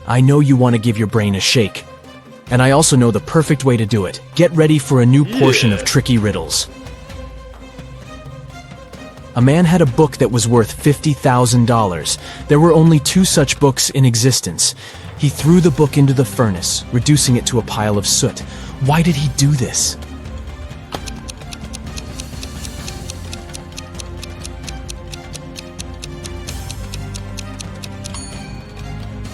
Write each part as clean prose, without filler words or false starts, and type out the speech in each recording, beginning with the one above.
I know you want to give your brain a shake. And I also know the perfect way to do it. Get ready for a new portion of Tricky Riddles. A man had a book that was worth $50,000. There were only 2 such books in existence. He threw the book into the furnace, reducing it to a pile of soot. Why did he do this?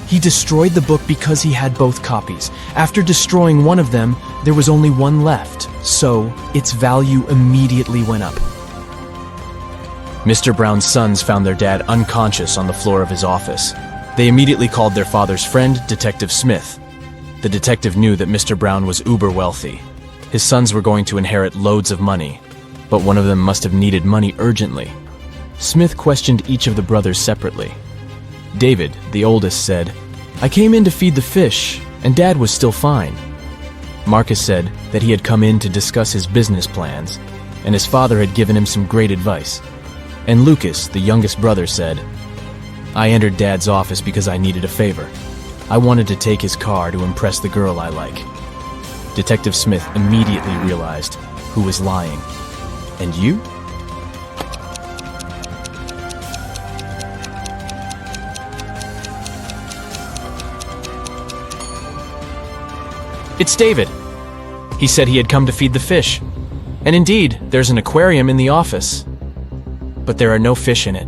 He destroyed the book because he had both copies. After destroying one of them, there was only one left, so its value immediately went up. Mr. Brown's sons found their dad unconscious on the floor of his office. They immediately called their father's friend, Detective Smith. The detective knew that Mr. Brown was uber wealthy. His sons were going to inherit loads of money, but one of them must have needed money urgently. Smith questioned each of the brothers separately. David, the oldest, said, "I came in to feed the fish, and Dad was still fine." Marcus said that he had come in to discuss his business plans, and his father had given him some great advice. And Lucas, the youngest brother, said, "I entered Dad's office because I needed a favor. I wanted to take his car to impress the girl I like." Detective Smith immediately realized who was lying. And you? It's David. He said he had come to feed the fish. And indeed, there's an aquarium in the office. But there are no fish in it.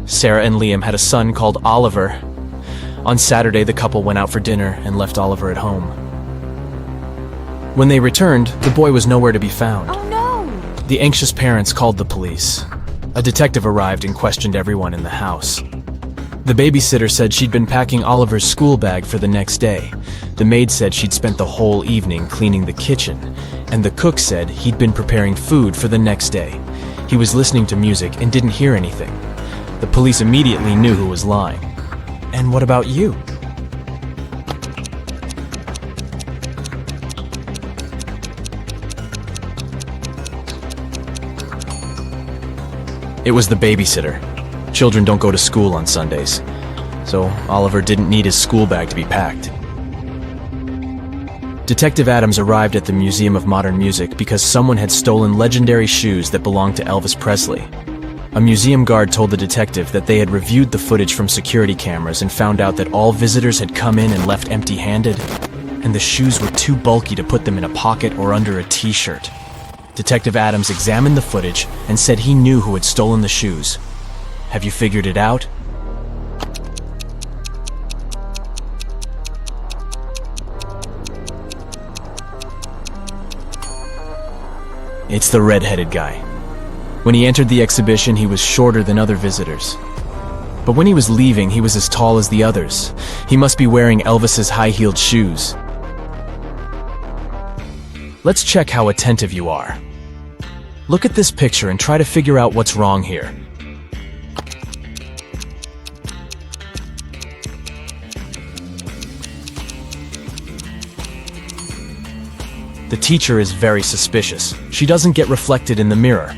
Sarah and Liam had a son called Oliver. On Saturday, the couple went out for dinner and left Oliver at home. When they returned, the boy was nowhere to be found. Oh no! The anxious parents called the police. A detective arrived and questioned everyone in the house. The babysitter said she'd been packing Oliver's school bag for the next day. The maid said she'd spent the whole evening cleaning the kitchen, and the cook said he'd been preparing food for the next day. He was listening to music and didn't hear anything. The police immediately knew who was lying. And what about you? It was the babysitter. Children don't go to school on Sundays, so Oliver didn't need his school bag to be packed. Detective Adams arrived at the Museum of Modern Music because someone had stolen legendary shoes that belonged to Elvis Presley. A museum guard told the detective that they had reviewed the footage from security cameras and found out that all visitors had come in and left empty-handed, and the shoes were too bulky to put them in a pocket or under a t-shirt. Detective Adams examined the footage and said he knew who had stolen the shoes. Have you figured it out? It's the red-headed guy. When he entered the exhibition, he was shorter than other visitors. But when he was leaving, he was as tall as the others. He must be wearing Elvis's high-heeled shoes. Let's check how attentive you are. Look at this picture and try to figure out what's wrong here. The teacher is very suspicious. She doesn't get reflected in the mirror.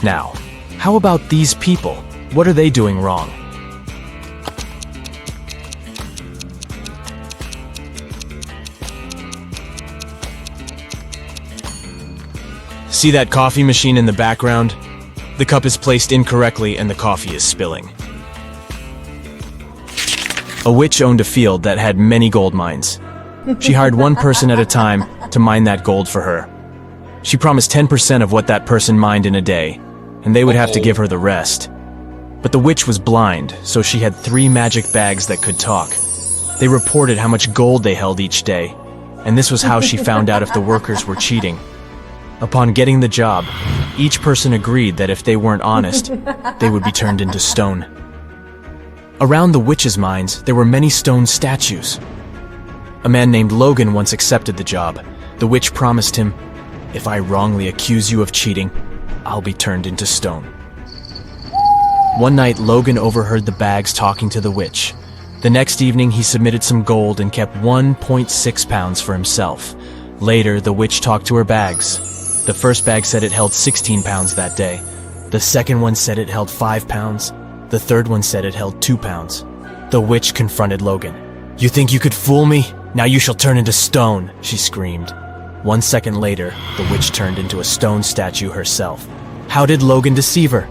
Now, how about these people? What are they doing wrong? See that coffee machine in the background? The cup is placed incorrectly and the coffee is spilling. A witch owned a field that had many gold mines. She hired one person at a time to mine that gold for her. She promised 10% of what that person mined in a day, and they would have to give her the rest. But the witch was blind, so she had 3 magic bags that could talk. They reported how much gold they held each day, and this was how she found out if the workers were cheating. Upon getting the job, each person agreed that if they weren't honest, they would be turned into stone. Around the witch's mines, there were many stone statues. A man named Logan once accepted the job. The witch promised him, "If I wrongly accuse you of cheating, I'll be turned into stone." One night, Logan overheard the bags talking to the witch. The next evening, he submitted some gold and kept 1.6 pounds for himself. Later, the witch talked to her bags. The first bag said it held 16 pounds that day. The second one said it held 5 pounds. The third one said it held 2 pounds. The witch confronted Logan. "You think you could fool me? Now you shall turn into stone," she screamed. 1 second later, the witch turned into a stone statue herself. How did Logan deceive her?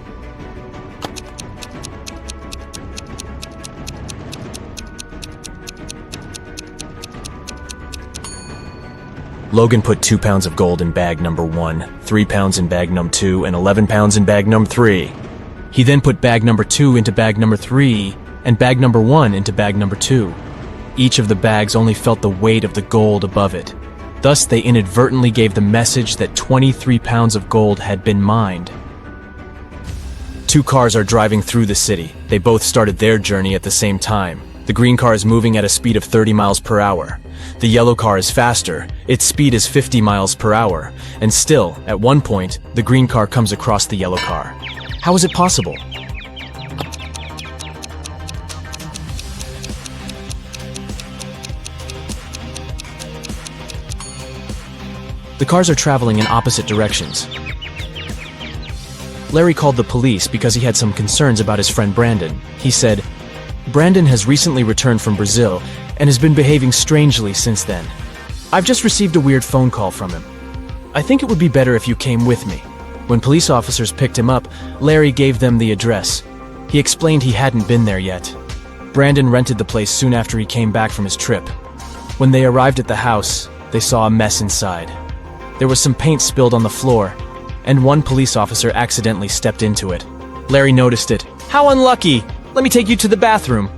Logan put 2 pounds of gold in bag number 1, 3 pounds in bag number 2, and 11 pounds in bag number 3. He then put bag number 2 into bag number 3, and bag number 1 into bag number 2. Each of the bags only felt the weight of the gold above it. Thus, they inadvertently gave the message that 23 pounds of gold had been mined. 2 cars are driving through the city. They both started their journey at the same time. The green car is moving at a speed of 30 miles per hour. The yellow car is faster. Its speed is 50 miles per hour. And still, at one point, the green car comes across the yellow car. How is it possible? The cars are traveling in opposite directions. Larry called the police because he had some concerns about his friend Brandon. He said, "Brandon has recently returned from Brazil and has been behaving strangely since then. I've just received a weird phone call from him. I think it would be better if you came with me." When police officers picked him up, Larry gave them the address. He explained he hadn't been there yet. Brandon rented the place soon after he came back from his trip. When they arrived at the house, they saw a mess inside. There was some paint spilled on the floor, and one police officer accidentally stepped into it. Larry noticed it. "How unlucky! Let me take you to the bathroom."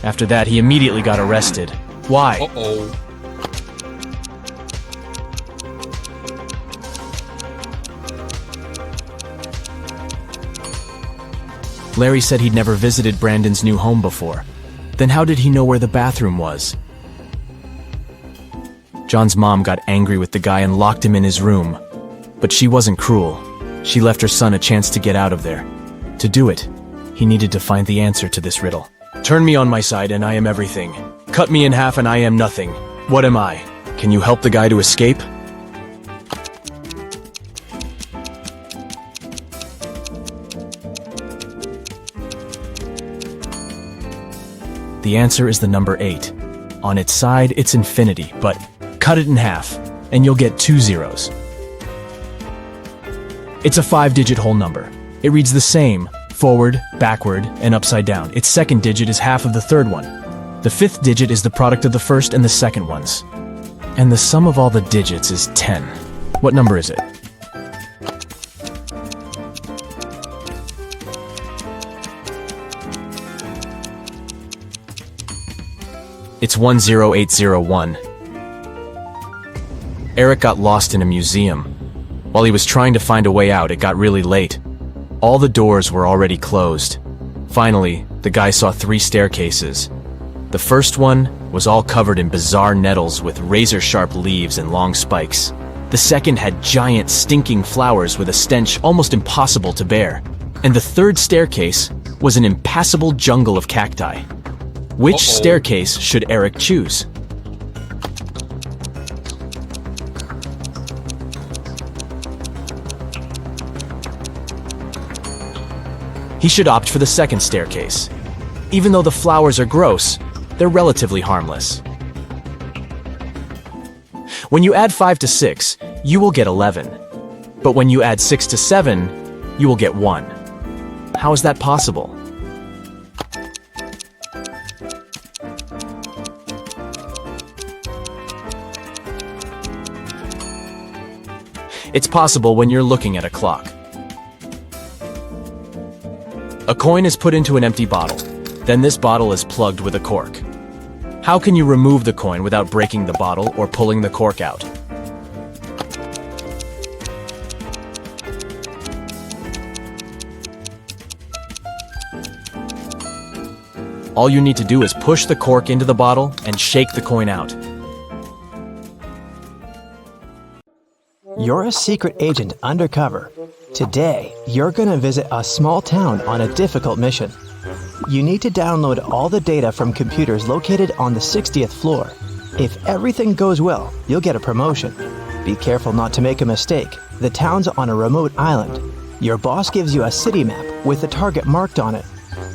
After that, he immediately got arrested. Why? Uh-oh. Larry said he'd never visited Brandon's new home before. Then how did he know where the bathroom was? John's mom got angry with the guy and locked him in his room. But she wasn't cruel. She left her son a chance to get out of there. To do it, he needed to find the answer to this riddle. Turn me on my side and I am everything. Cut me in half and I am nothing. What am I? Can you help the guy to escape? The answer is the number 8. On its side, it's infinity, but cut it in half, and you'll get 2 zeros. It's a 5-digit whole number. It reads the same, forward, backward, and upside down. Its second digit is half of the third one. The 5th digit is the product of the first and the second ones. And the sum of all the digits is 10. What number is it? It's 10801. Eric got lost in a museum. While he was trying to find a way out, it got really late. All the doors were already closed. Finally, the guy saw 3 staircases. The first one was all covered in bizarre nettles with razor-sharp leaves and long spikes. The second had giant, stinking flowers with a stench almost impossible to bear. And the third staircase was an impassable jungle of cacti. Which staircase should Eric choose? He should opt for the second staircase. Even though the flowers are gross, they're relatively harmless. When you add 5 to 6, you will get 11. But when you add 6 to 7, you will get 1. How is that possible? It's possible when you're looking at a clock. A coin is put into an empty bottle. Then this bottle is plugged with a cork. How can you remove the coin without breaking the bottle or pulling the cork out? All you need to do is push the cork into the bottle and shake the coin out. You're a secret agent undercover. Today, you're going to visit a small town on a difficult mission. You need to download all the data from computers located on the 60th floor. If everything goes well, you'll get a promotion. Be careful not to make a mistake. The town's on a remote island. Your boss gives you a city map with the target marked on it.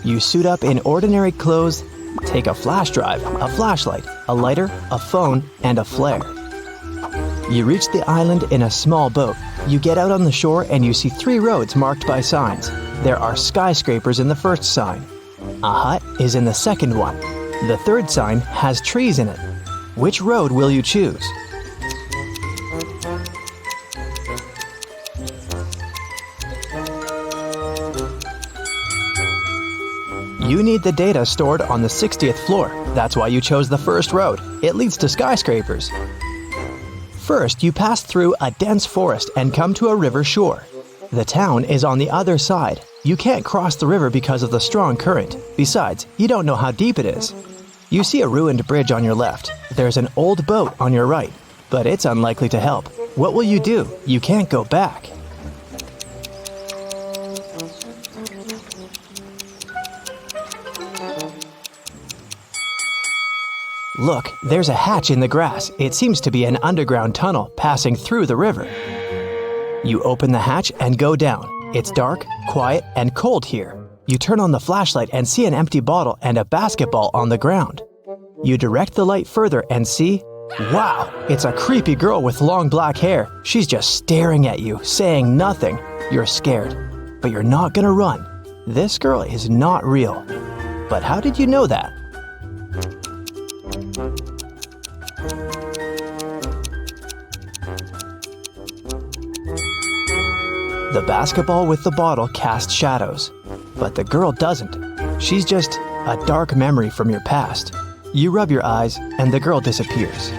You suit up in ordinary clothes, take a flash drive, a flashlight, a lighter, a phone, and a flare. You reach the island in a small boat. You get out on the shore and you see 3 roads marked by signs. There are skyscrapers in the first sign. A hut is in the second one. The third sign has trees in it. Which road will you choose? You need the data stored on the 60th floor. That's why you chose the first road. It leads to skyscrapers. First, you pass through a dense forest and come to a river shore. The town is on the other side. You can't cross the river because of the strong current. Besides, you don't know how deep it is. You see a ruined bridge on your left. There's an old boat on your right, but it's unlikely to help. What will you do? You can't go back. Look, there's a hatch in the grass. It seems to be an underground tunnel passing through the river. You open the hatch and go down. It's dark, quiet, and cold here. You turn on the flashlight and see an empty bottle and a basketball on the ground. You direct the light further and see, wow, it's a creepy girl with long black hair. She's just staring at you, saying nothing. You're scared, but you're not gonna run. This girl is not real. But how did you know that? The basketball with the bottle casts shadows, but the girl doesn't. She's just a dark memory from your past. You rub your eyes and the girl disappears.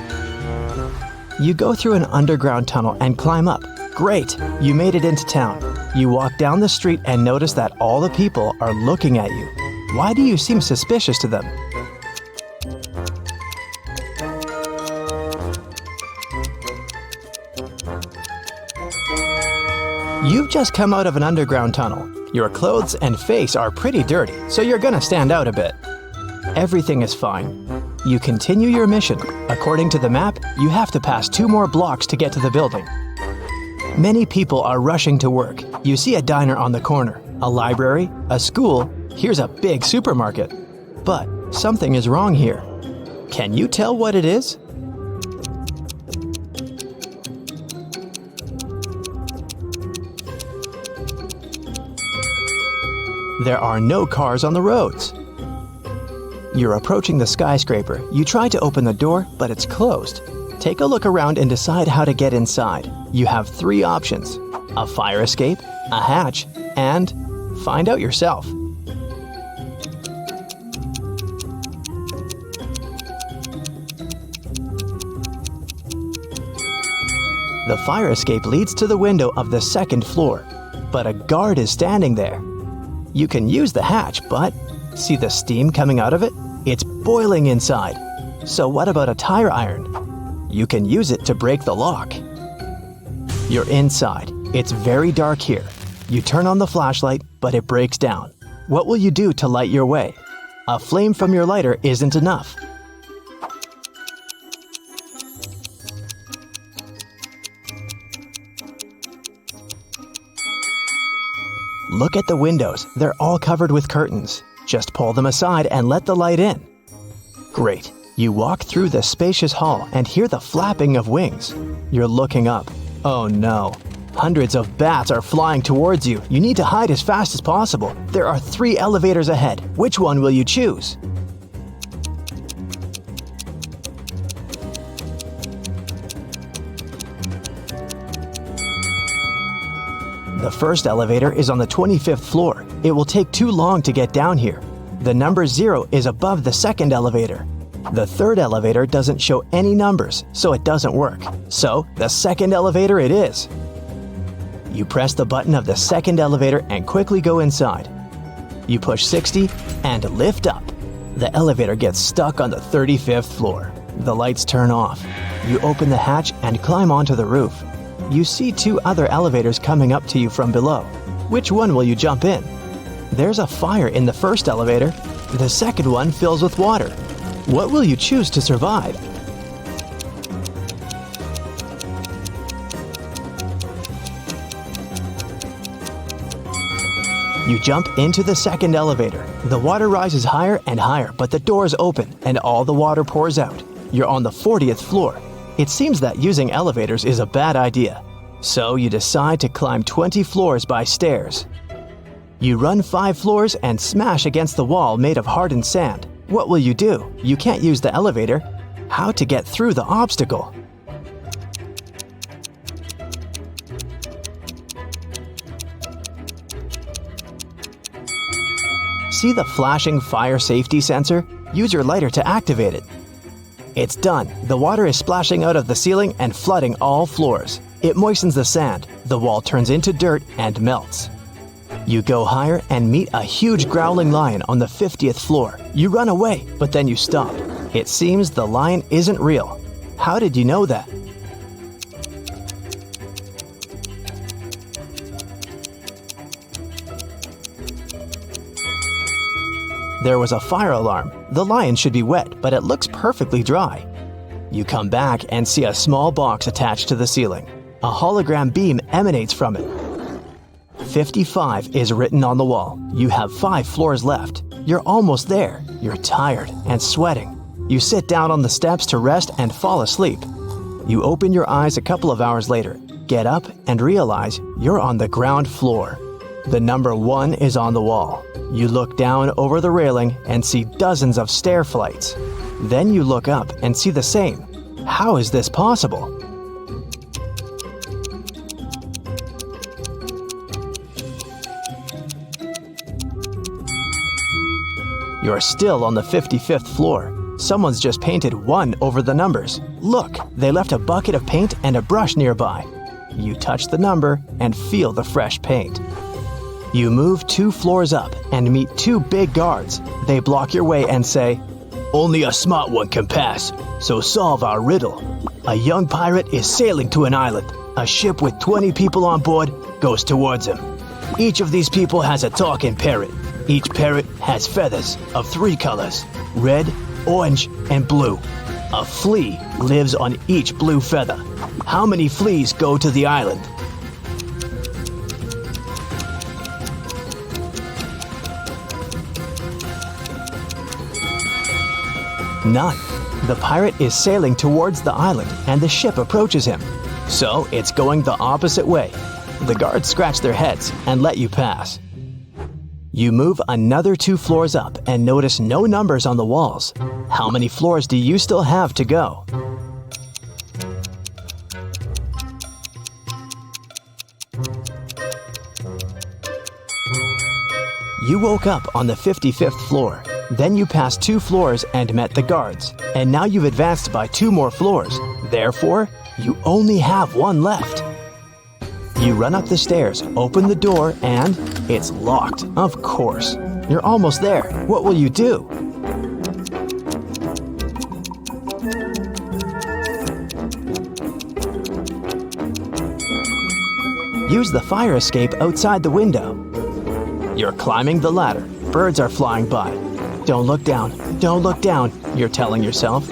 You go through an underground tunnel and climb up. Great, you made it into town. You walk down the street and notice that all the people are looking at you. Why do you seem suspicious to them? You've just come out of an underground tunnel. Your clothes and face are pretty dirty, so you're gonna stand out a bit. Everything is fine. You continue your mission. According to the map, you have to pass 2 more blocks to get to the building. Many people are rushing to work. You see a diner on the corner, a library, a school. Here's a big supermarket. But something is wrong here. Can you tell what it is? There are no cars on the roads. You're approaching the skyscraper. You try to open the door, but it's closed. Take a look around and decide how to get inside. You have 3 options: a fire escape, a hatch, and find out yourself. The fire escape leads to the window of the 2nd floor, but a guard is standing there. You can use the hatch, but see the steam coming out of it? It's boiling inside. So what about a tire iron? You can use it to break the lock. You're inside. It's very dark here. You turn on the flashlight, but it breaks down. What will you do to light your way? A flame from your lighter isn't enough. Look at the windows. They're all covered with curtains. Just pull them aside and let the light in. Great. You walk through the spacious hall and hear the flapping of wings. You're looking up. Oh no. Hundreds of bats are flying towards you. You need to hide as fast as possible. There are 3 elevators ahead. Which one will you choose? The first elevator is on the 25th floor. It will take too long to get down here. The number 0 is above the 2nd elevator. The 3rd elevator doesn't show any numbers, so it doesn't work. So, the 2nd elevator it is. You press the button of the 2nd elevator and quickly go inside. You push 60 and lift up. The elevator gets stuck on the 35th floor. The lights turn off. You open the hatch and climb onto the roof. You see 2 other elevators coming up to you from below. Which one will you jump in? There's a fire in the first elevator. The second one fills with water. What will you choose to survive? You jump into the second elevator. The water rises higher and higher, but the doors open and all the water pours out. You're on the 40th floor. It seems that using elevators is a bad idea. So you decide to climb 20 floors by stairs. You run 5 floors and smash against the wall made of hardened sand. What will you do? You can't use the elevator. How to get through the obstacle? See the flashing fire safety sensor? Use your lighter to activate it. It's done. The water is splashing out of the ceiling and flooding all floors. It moistens the sand. The wall turns into dirt and melts. You go higher and meet a huge growling lion on the 50th floor. You run away, but then you stop. It seems the lion isn't real. How did you know that? There was a fire alarm. The lion should be wet, but it looks perfectly dry. You come back and see a small box attached to the ceiling. A hologram beam emanates from it. 55 is written on the wall. You have 5 floors left. You're almost there. You're tired and sweating. You sit down on the steps to rest and fall asleep. You open your eyes a couple of hours later, get up and realize you're on the ground floor. The number 1 is on the wall. You look down over the railing and see dozens of stair flights. Then you look up and see the same. How is this possible? You're still on the 55th floor. Someone's just painted 1 over the numbers. Look, they left a bucket of paint and a brush nearby. You touch the number and feel the fresh paint. You move 2 floors up and meet 2 big guards. They block your way and say, "Only a smart one can pass, so solve our riddle." A young pirate is sailing to an island. A ship with 20 people on board goes towards him. Each of these people has a talking parrot. Each parrot has feathers of 3 colors: red, orange, and blue. A flea lives on each blue feather. How many fleas go to the island? None. The pirate is sailing towards the island and the ship approaches him. So it's going the opposite way. The guards scratch their heads and let you pass. You move another 2 floors up and notice no numbers on the walls. How many floors do you still have to go? You woke up on the 55th floor. Then you passed 2 floors and met the guards. And now you've advanced by 2 more floors. Therefore, you only have 1 left. You run up the stairs, open the door, and it's locked. Of course. You're almost there. What will you do? Use the fire escape outside the window. You're climbing the ladder. Birds are flying by. Don't look down. Don't look down, you're telling yourself.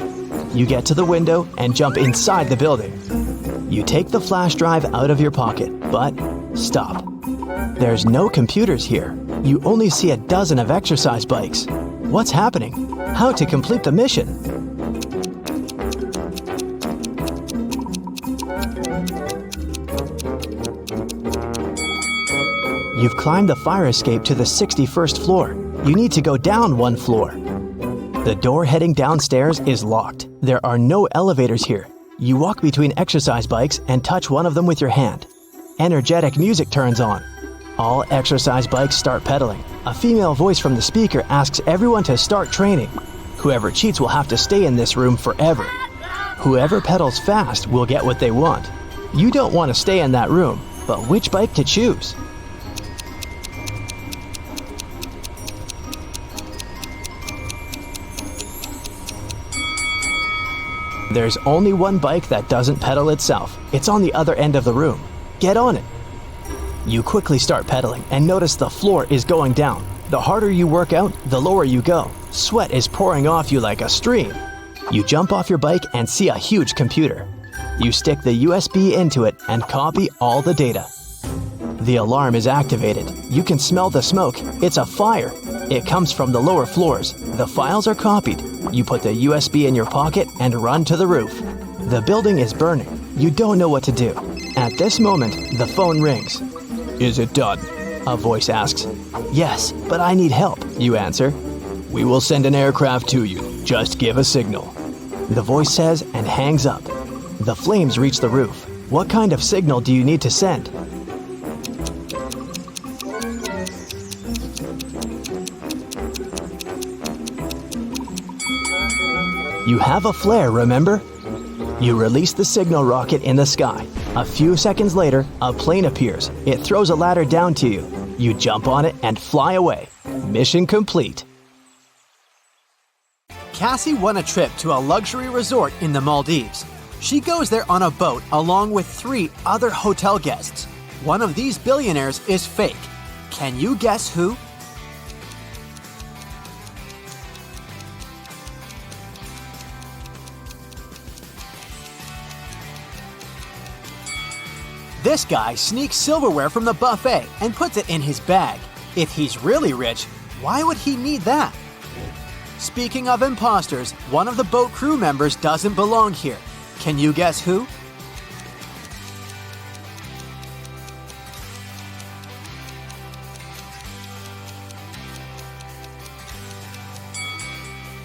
You get to the window and jump inside the building. You take the flash drive out of your pocket, but stop. There's no computers here. You only see a dozen of exercise bikes. What's happening? How to complete the mission? You've climbed the fire escape to the 61st floor. You need to go down 1 floor. The door heading downstairs is locked. There are no elevators here. You walk between exercise bikes and touch one of them with your hand. Energetic music turns on. All exercise bikes start pedaling. A female voice from the speaker asks everyone to start training. Whoever cheats will have to stay in this room forever. Whoever pedals fast will get what they want. You don't want to stay in that room, but which bike to choose? There's only one bike that doesn't pedal itself. It's on the other end of the room. Get on it. You quickly start pedaling and notice the floor is going down. The harder you work out, the lower you go. Sweat is pouring off you like a stream. You jump off your bike and see a huge computer. You stick the USB into it and copy all the data. The alarm is activated. You can smell the smoke. It's a fire. It comes from the lower floors. The files are copied. You put the USB in your pocket and run to the roof. The building is burning. You don't know what to do. At this moment, the phone rings. "Is it done?" a voice asks. "Yes, but I need help," you answer. "We will send an aircraft to you. Just give a signal," the voice says and hangs up. The flames reach the roof. What kind of signal do you need to send? You have a flare, remember? You release the signal rocket in the sky. A few seconds later, a plane appears. It throws a ladder down to you. You jump on it and fly away. Mission complete. Cassie won a trip to a luxury resort in the Maldives. She goes there on a boat along with 3 other hotel guests. One of these billionaires is fake. Can you guess who? This guy sneaks silverware from the buffet and puts it in his bag. If he's really rich, why would he need that? Speaking of imposters, one of the boat crew members doesn't belong here. Can you guess who?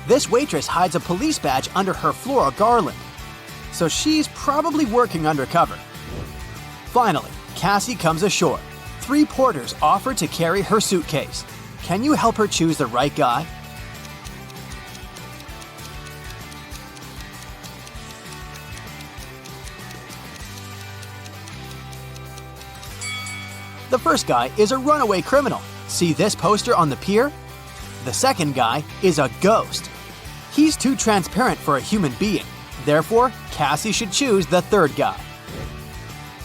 This waitress hides a police badge under her floral garland, so she's probably working undercover. Finally, Cassie comes ashore. 3 porters offer to carry her suitcase. Can you help her choose the right guy? The first guy is a runaway criminal. See this poster on the pier? The second guy is a ghost. He's too transparent for a human being. Therefore, Cassie should choose the third guy.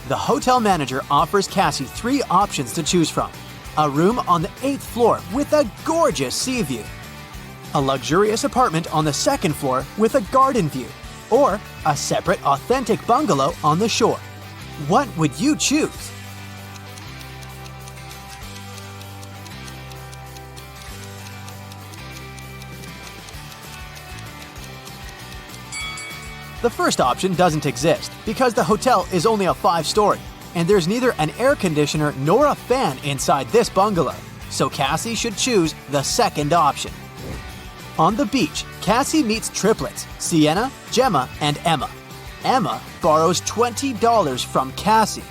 The hotel manager offers Cassie 3 options to choose from. A room on the 8th floor with a gorgeous sea view. A luxurious apartment on the 2nd floor with a garden view. Or a separate authentic bungalow on the shore. What would you choose? The first option doesn't exist because the hotel is only a 5-story and there's neither an air conditioner nor a fan inside this bungalow, so Cassie should choose the second option. On the beach, Cassie meets triplets, Sienna, Gemma, and Emma. Emma borrows $20 from Cassie.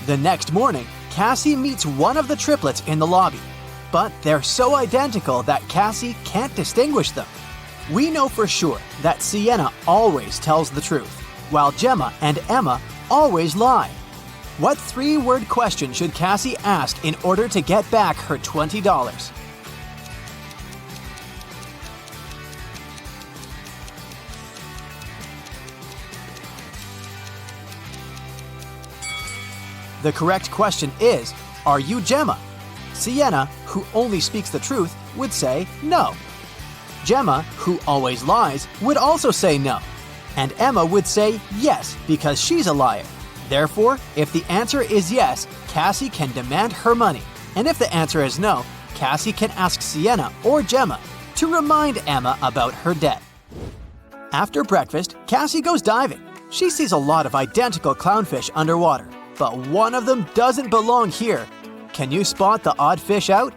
The next morning, Cassie meets one of the triplets in the lobby, but they're so identical that Cassie can't distinguish them. We know for sure that Sienna always tells the truth, while Gemma and Emma always lie. What 3-word question should Cassie ask in order to get back her $20? The correct question is, are you Gemma? Sienna, who only speaks the truth, would say no. Gemma, who always lies, would also say no. And Emma would say yes because she's a liar. Therefore, if the answer is yes, Cassie can demand her money. And if the answer is no, Cassie can ask Sienna or Gemma to remind Emma about her debt. After breakfast, Cassie goes diving. She sees a lot of identical clownfish underwater, but one of them doesn't belong here. Can you spot the odd fish out?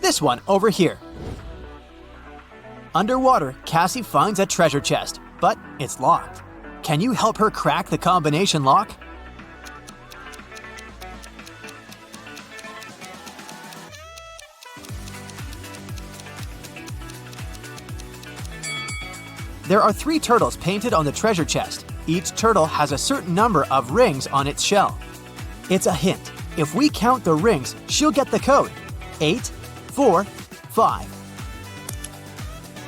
This one over here. Underwater, Cassie finds a treasure chest, but it's locked. Can you help her crack the combination lock? There are 3 turtles painted on the treasure chest. Each turtle has a certain number of rings on its shell. It's a hint. If we count the rings, she'll get the code. 8, 4, 5.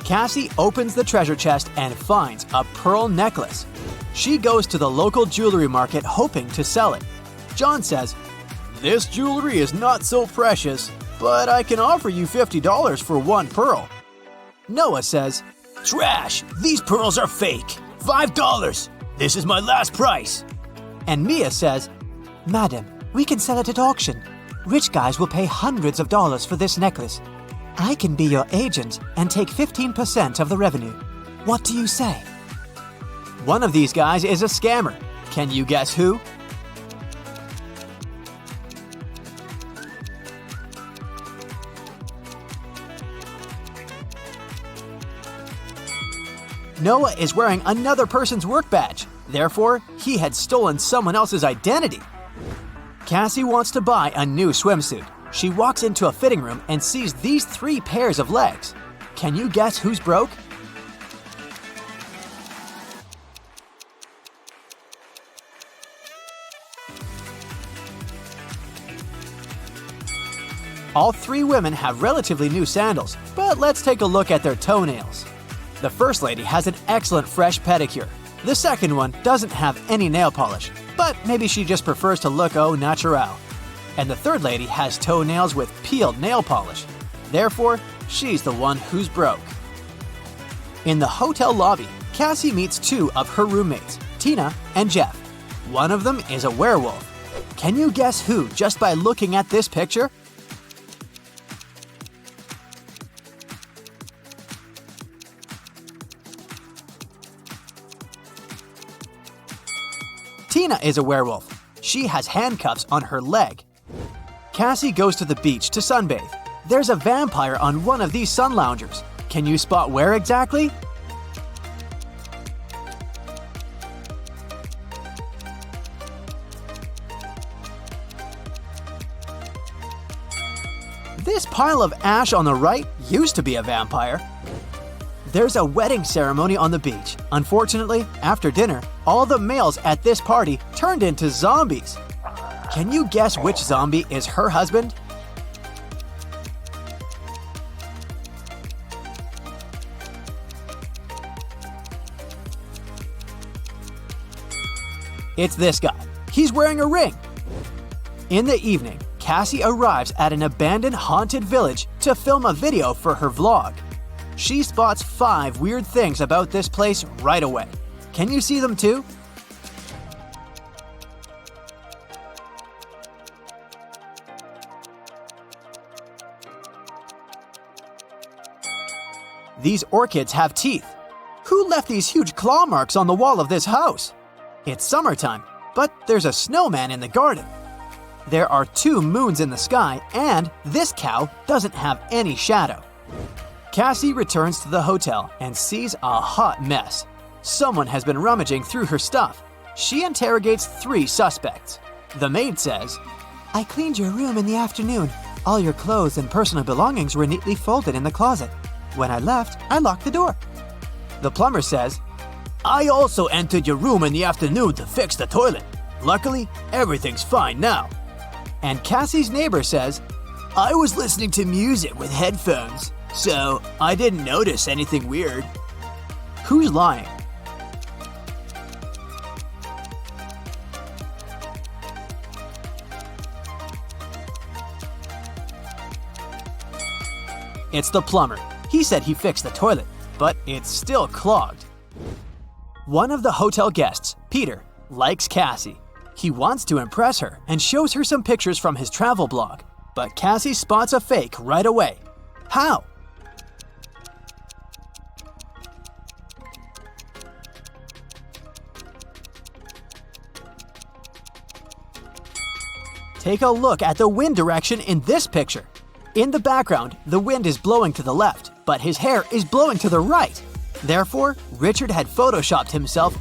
Cassie opens the treasure chest and finds a pearl necklace. She goes to the local jewelry market hoping to sell it. John says, "This jewelry is not so precious, but I can offer you $50 for one pearl." Noah says, Trash! These pearls are fake! $5! This is my last price! and Mia says, Madam, we can sell it at auction. Rich guys will pay hundreds of dollars for this necklace. I can be your agent and take 15% of the revenue. What do you say? one of these guys is a scammer. Can you guess who? Noah is wearing another person's work badge. Therefore, he had stolen someone else's identity. Cassie wants to buy a new swimsuit. She walks into a fitting room and sees these 3 pairs of legs. Can you guess who's broke? All 3 women have relatively new sandals, but let's take a look at their toenails. The first lady has an excellent fresh pedicure. The second one doesn't have any nail polish, but maybe she just prefers to look au naturel. And the third lady has toenails with peeled nail polish. Therefore, she's the one who's broke. In the hotel lobby, Cassie meets 2 of her roommates, Tina and Jeff. One of them is a werewolf. Can you guess who just by looking at this picture? Tina is a werewolf. She has handcuffs on her leg. Cassie goes to the beach to sunbathe. There's a vampire on one of these sun loungers. Can you spot where exactly? This pile of ash on the right used to be a vampire. There's a wedding ceremony on the beach. Unfortunately, after dinner, all the males at this party turned into zombies. Can you guess which zombie is her husband? It's this guy. He's wearing a ring. In the evening, Cassie arrives at an abandoned haunted village to film a video for her vlog. She spots 5 weird things about this place right away. Can you see them too? These orchids have teeth. Who left these huge claw marks on the wall of this house? It's summertime, but there's a snowman in the garden. There are 2 moons in the sky, and this cow doesn't have any shadow. Cassie returns to the hotel and sees a hot mess. Someone has been rummaging through her stuff. She interrogates 3 suspects. The maid says, I cleaned your room in the afternoon. All your clothes and personal belongings were neatly folded in the closet. When I left, I locked the door. The plumber says, I also entered your room in the afternoon to fix the toilet. Luckily, everything's fine now. and Cassie's neighbor says, I was listening to music with headphones, so I didn't notice anything weird. Who's lying? It's the plumber. He said he fixed the toilet, but it's still clogged. One of the hotel guests, Peter, likes Cassie. He wants to impress her and shows her some pictures from his travel blog, but Cassie spots a fake right away. How? Take a look at the wind direction in this picture. In the background, the wind is blowing to the left, but his hair is blowing to the right. Therefore, Richard had photoshopped himself.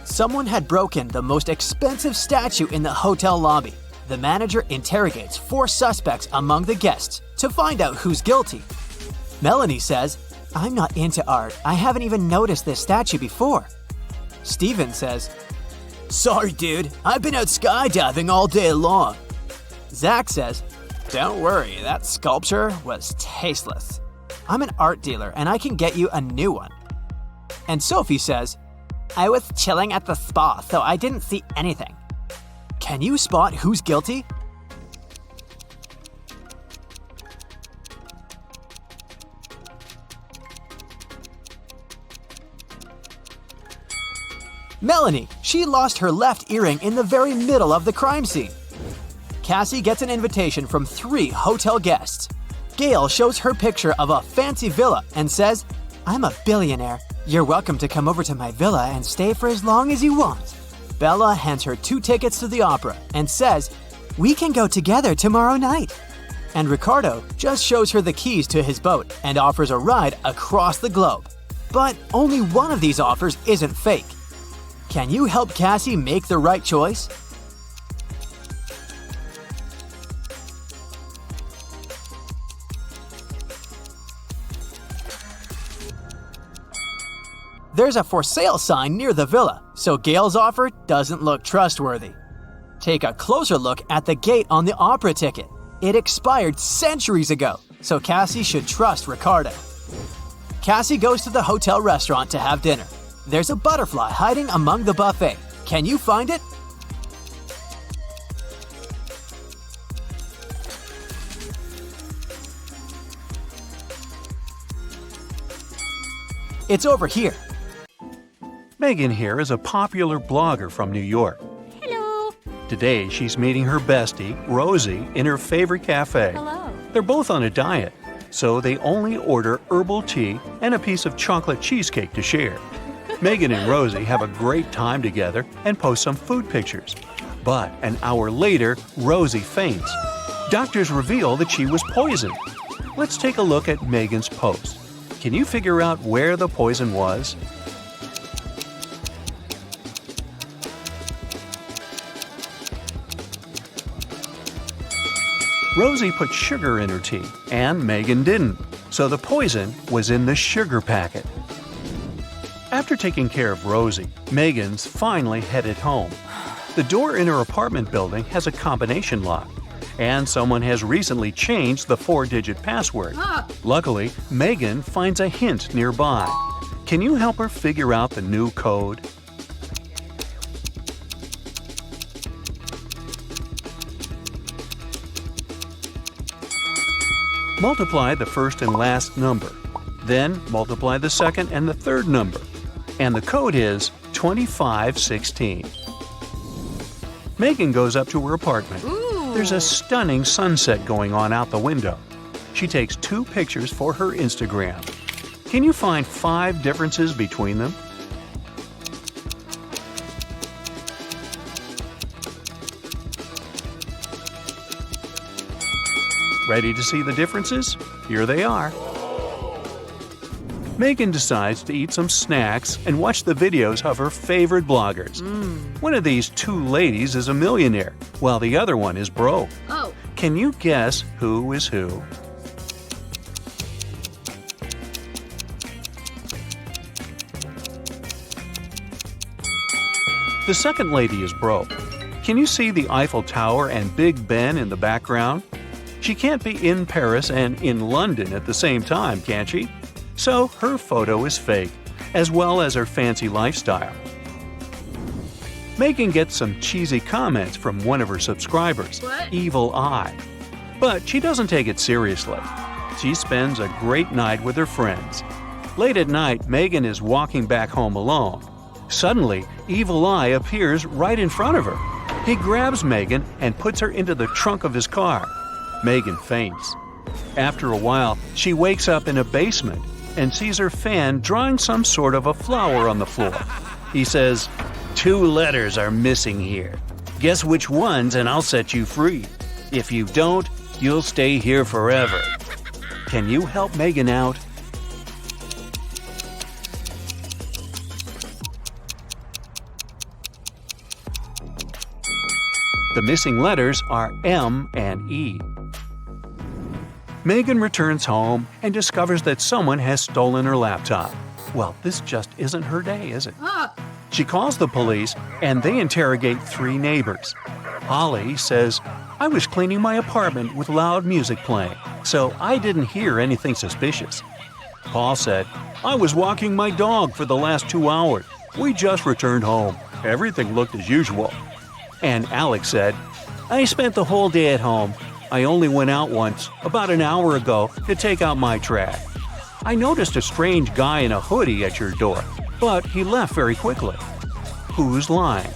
Someone had broken the most expensive statue in the hotel lobby. The manager interrogates 4 suspects among the guests to find out who's guilty. Melanie says, I'm not into art. I haven't even noticed this statue before. Steven says, Sorry, dude. I've been out skydiving all day long. Zach says, Don't worry, that sculpture was tasteless. I'm an art dealer and I can get you a new one. And Sophie says, I was chilling at the spa, so I didn't see anything. Can you spot who's guilty? Melanie, she lost her left earring in the very middle of the crime scene. Cassie gets an invitation from 3 hotel guests. Gail shows her picture of a fancy villa and says, "I'm a billionaire. You're welcome to come over to my villa and stay for as long as you want." Bella hands her 2 tickets to the opera and says, "We can go together tomorrow night." And Ricardo just shows her the keys to his boat and offers a ride across the globe. But only one of these offers isn't fake. Can you help Cassie make the right choice? There's a for sale sign near the villa, so Gail's offer doesn't look trustworthy. Take a closer look at the gate on the opera ticket. It expired centuries ago, so Cassie should trust Ricardo. Cassie goes to the hotel restaurant to have dinner. There's a butterfly hiding among the buffet. Can you find it? It's over here. Megan here is a popular blogger from New York. Hello. Today, she's meeting her bestie, Rosie, in her favorite cafe. Hello. They're both on a diet, so they only order herbal tea and a piece of chocolate cheesecake to share. Megan and Rosie have a great time together and post some food pictures. But an hour later, Rosie faints. Doctors reveal that she was poisoned. Let's take a look at Megan's post. Can you figure out where the poison was? Rosie put sugar in her tea, and Megan didn't, so the poison was in the sugar packet. After taking care of Rosie, Megan's finally headed home. The door in her apartment building has a combination lock, and someone has recently changed the 4-digit password. Luckily, Megan finds a hint nearby. Can you help her figure out the new code? Multiply the first and last number. Then multiply the second and the third number. And the code is 2516. Megan goes up to her apartment. There's a stunning sunset going on out the window. She takes 2 pictures for her Instagram. Can you find 5 differences between them? Ready to see the differences? Here they are. Megan decides to eat some snacks and watch the videos of her favorite bloggers. One of these 2 ladies is a millionaire, while the other one is broke. Oh. Can you guess who is who? The second lady is broke. Can you see the Eiffel Tower and Big Ben in the background? She can't be in Paris and in London at the same time, can she? So her photo is fake, as well as her fancy lifestyle. Megan gets some cheesy comments from one of her subscribers, What? Evil Eye. But she doesn't take it seriously. She spends a great night with her friends. Late at night, Megan is walking back home alone. Suddenly, Evil Eye appears right in front of her. He grabs Megan and puts her into the trunk of his car. Megan faints. After a while, she wakes up in a basement and sees her fan drawing some sort of a flower on the floor. He says, "2 letters are missing here. Guess which ones and I'll set you free. If you don't, you'll stay here forever." Can you help Megan out? The missing letters are M and E. Megan returns home and discovers that someone has stolen her laptop. Well, this just isn't her day, is it? She calls the police and they interrogate 3 neighbors. Holly says, "I was cleaning my apartment with loud music playing, so I didn't hear anything suspicious." Paul said, "I was walking my dog for the last 2 hours. We just returned home. Everything looked as usual." And Alex said, "I spent the whole day at home. I only went out once, about an hour ago, to take out my trash. I noticed a strange guy in a hoodie at your door, but he left very quickly." who's lying.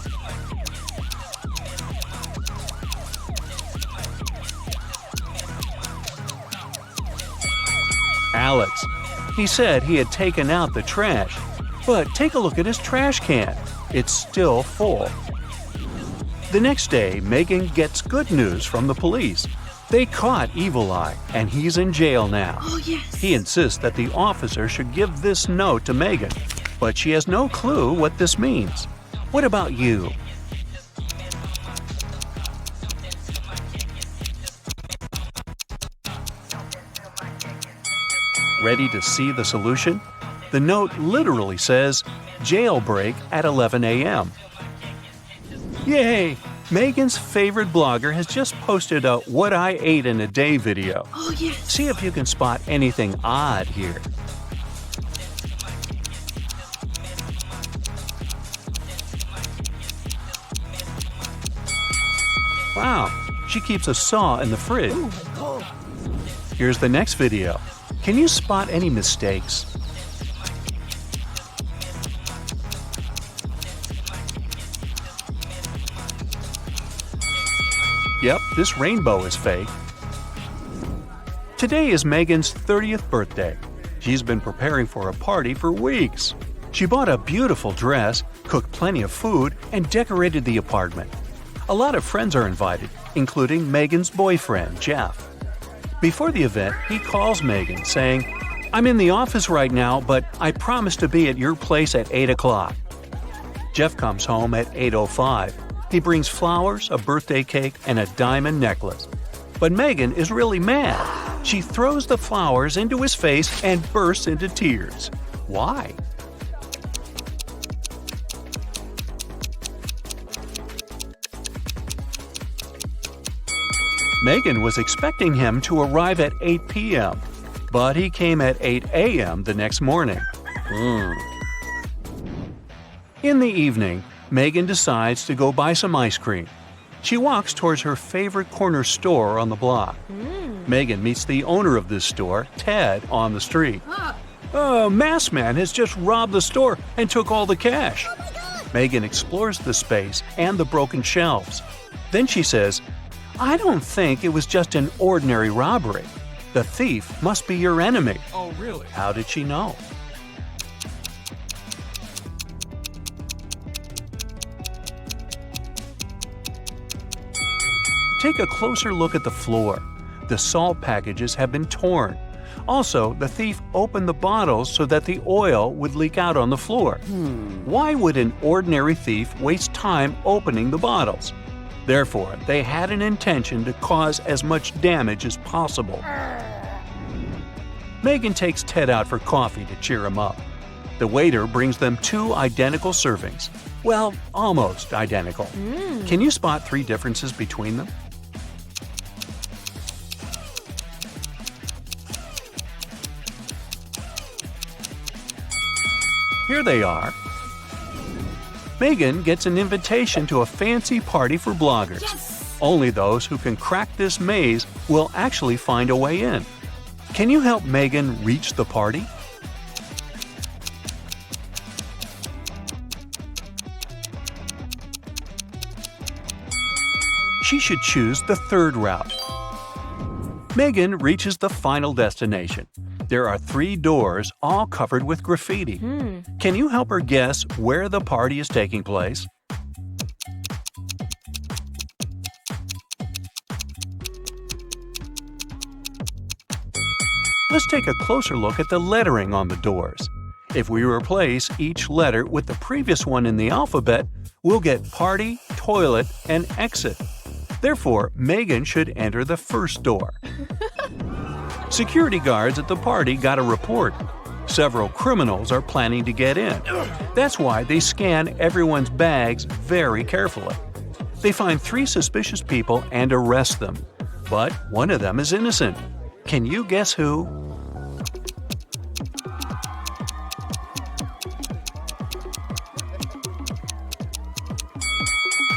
Alex. He said he had taken out the trash, but take a look at his trash can. It's still full. The next day, Megan gets good news from the police. They caught Evil Eye, and he's in jail now. Oh, yes. He insists that the officer should give this note to Megan, but she has no clue what this means. What about you? Ready to see the solution? The note literally says, jailbreak at 11 a.m. Yay! Megan's favorite blogger has just posted a What I Ate in a Day video. Oh, yes. See if you can spot anything odd here. Wow, she keeps a saw in the fridge. Here's the next video. Can you spot any mistakes? Yep, this rainbow is fake. Today is Megan's 30th birthday. She's been preparing for a party for weeks. She bought a beautiful dress, cooked plenty of food, and decorated the apartment. A lot of friends are invited, including Megan's boyfriend, Jeff. Before the event, he calls Megan saying, "I'm in the office right now, but I promise to be at your place at 8 o'clock." Jeff comes home at 8:05. He brings flowers, a birthday cake, and a diamond necklace. But Megan is really mad. She throws the flowers into his face and bursts into tears. Why? Megan was expecting him to arrive at 8 p.m., but he came at 8 a.m. the next morning. In the evening, Megan decides to go buy some ice cream. She walks towards her favorite corner store on the block. Megan meets the owner of this store, Ted, on the street. Masked Man has just robbed the store and took all the cash. Megan explores the space and the broken shelves. Then she says, "I don't think it was just an ordinary robbery. The thief must be your enemy." Oh, really? How did she know? Take a closer look at the floor. The salt packages have been torn. Also, the thief opened the bottles so that the oil would leak out on the floor. Why would an ordinary thief waste time opening the bottles? Therefore, they had an intention to cause as much damage as possible. Megan takes Ted out for coffee to cheer him up. The waiter brings them 2 identical servings. Well, almost identical. Can you spot 3 differences between them? Here they are. Megan gets an invitation to a fancy party for bloggers. Yes! Only those who can crack this maze will actually find a way in. Can you help Megan reach the party? She should choose the 3rd route. Megan reaches the final destination. There are 3 doors, all covered with graffiti. Can you help her guess where the party is taking place? Let's take a closer look at the lettering on the doors. If we replace each letter with the previous one in the alphabet, we'll get party, toilet, and exit. Therefore, Megan should enter the first door. Security guards at the party got a report. Several criminals are planning to get in. That's why they scan everyone's bags very carefully. They find 3 suspicious people and arrest them. But one of them is innocent. Can you guess who?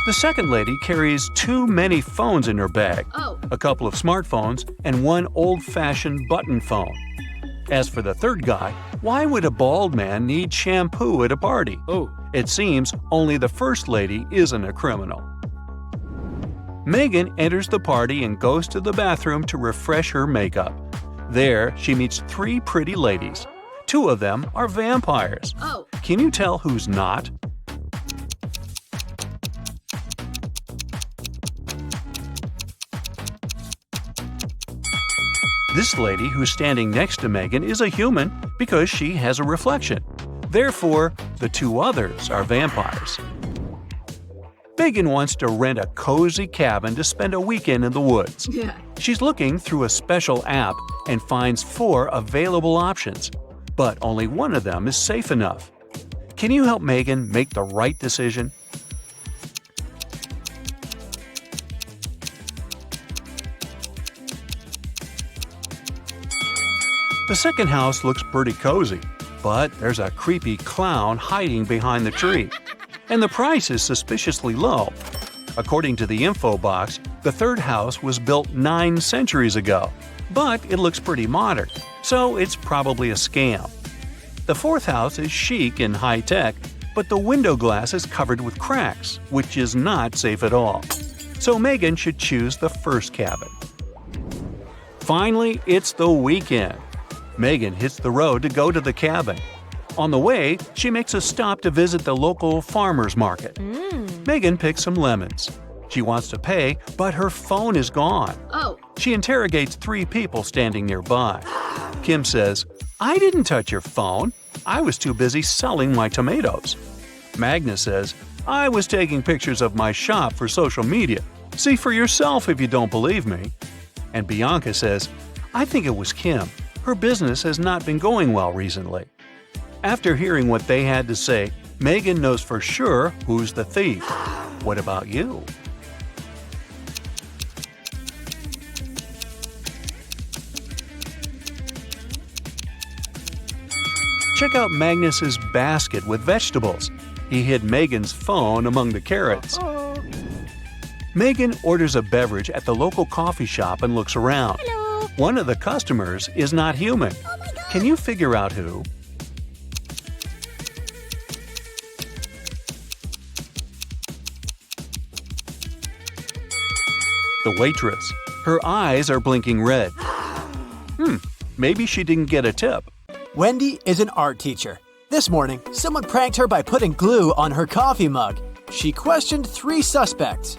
The second lady carries too many phones in her bag. A couple of smartphones and one old-fashioned button phone. As for the third guy, why would a bald man need shampoo at a party? It seems only the first lady isn't a criminal. Megan enters the party and goes to the bathroom to refresh her makeup. There, she meets 3 pretty ladies. 2 of them are vampires. Oh. Can you tell who's not? This lady who's standing next to Megan is a human because she has a reflection. Therefore, the 2 others are vampires. Megan wants to rent a cozy cabin to spend a weekend in the woods. Yeah. She's looking through a special app and finds 4 available options, but only one of them is safe enough. Can you help Megan make the right decision? The second house looks pretty cozy, but there's a creepy clown hiding behind the tree, and the price is suspiciously low. According to the info box, the third house was built 9 centuries ago, but it looks pretty modern, so it's probably a scam. The fourth house is chic and high-tech, but the window glass is covered with cracks, which is not safe at all. So Megan should choose the first cabin. Finally, it's the weekend. Megan hits the road to go to the cabin. On the way, she makes a stop to visit the local farmer's market. Megan picks some lemons. She wants to pay, but her phone is gone. Oh. She interrogates 3 people standing nearby. Kim says, "I didn't touch your phone. I was too busy selling my tomatoes." Magna says, "I was taking pictures of my shop for social media. See for yourself if you don't believe me." And Bianca says, "I think it was Kim. Her business has not been going well recently." After hearing what they had to say, Megan knows for sure who's the thief. What about you? Check out Magnus's basket with vegetables. He hid Megan's phone among the carrots. Megan orders a beverage at the local coffee shop and looks around. Hello. One of the customers is not human. Oh my God. Can you figure out who? The waitress. Her eyes are blinking red. Maybe she didn't get a tip. Wendy is an art teacher. This morning, someone pranked her by putting glue on her coffee mug. She questioned 3 suspects.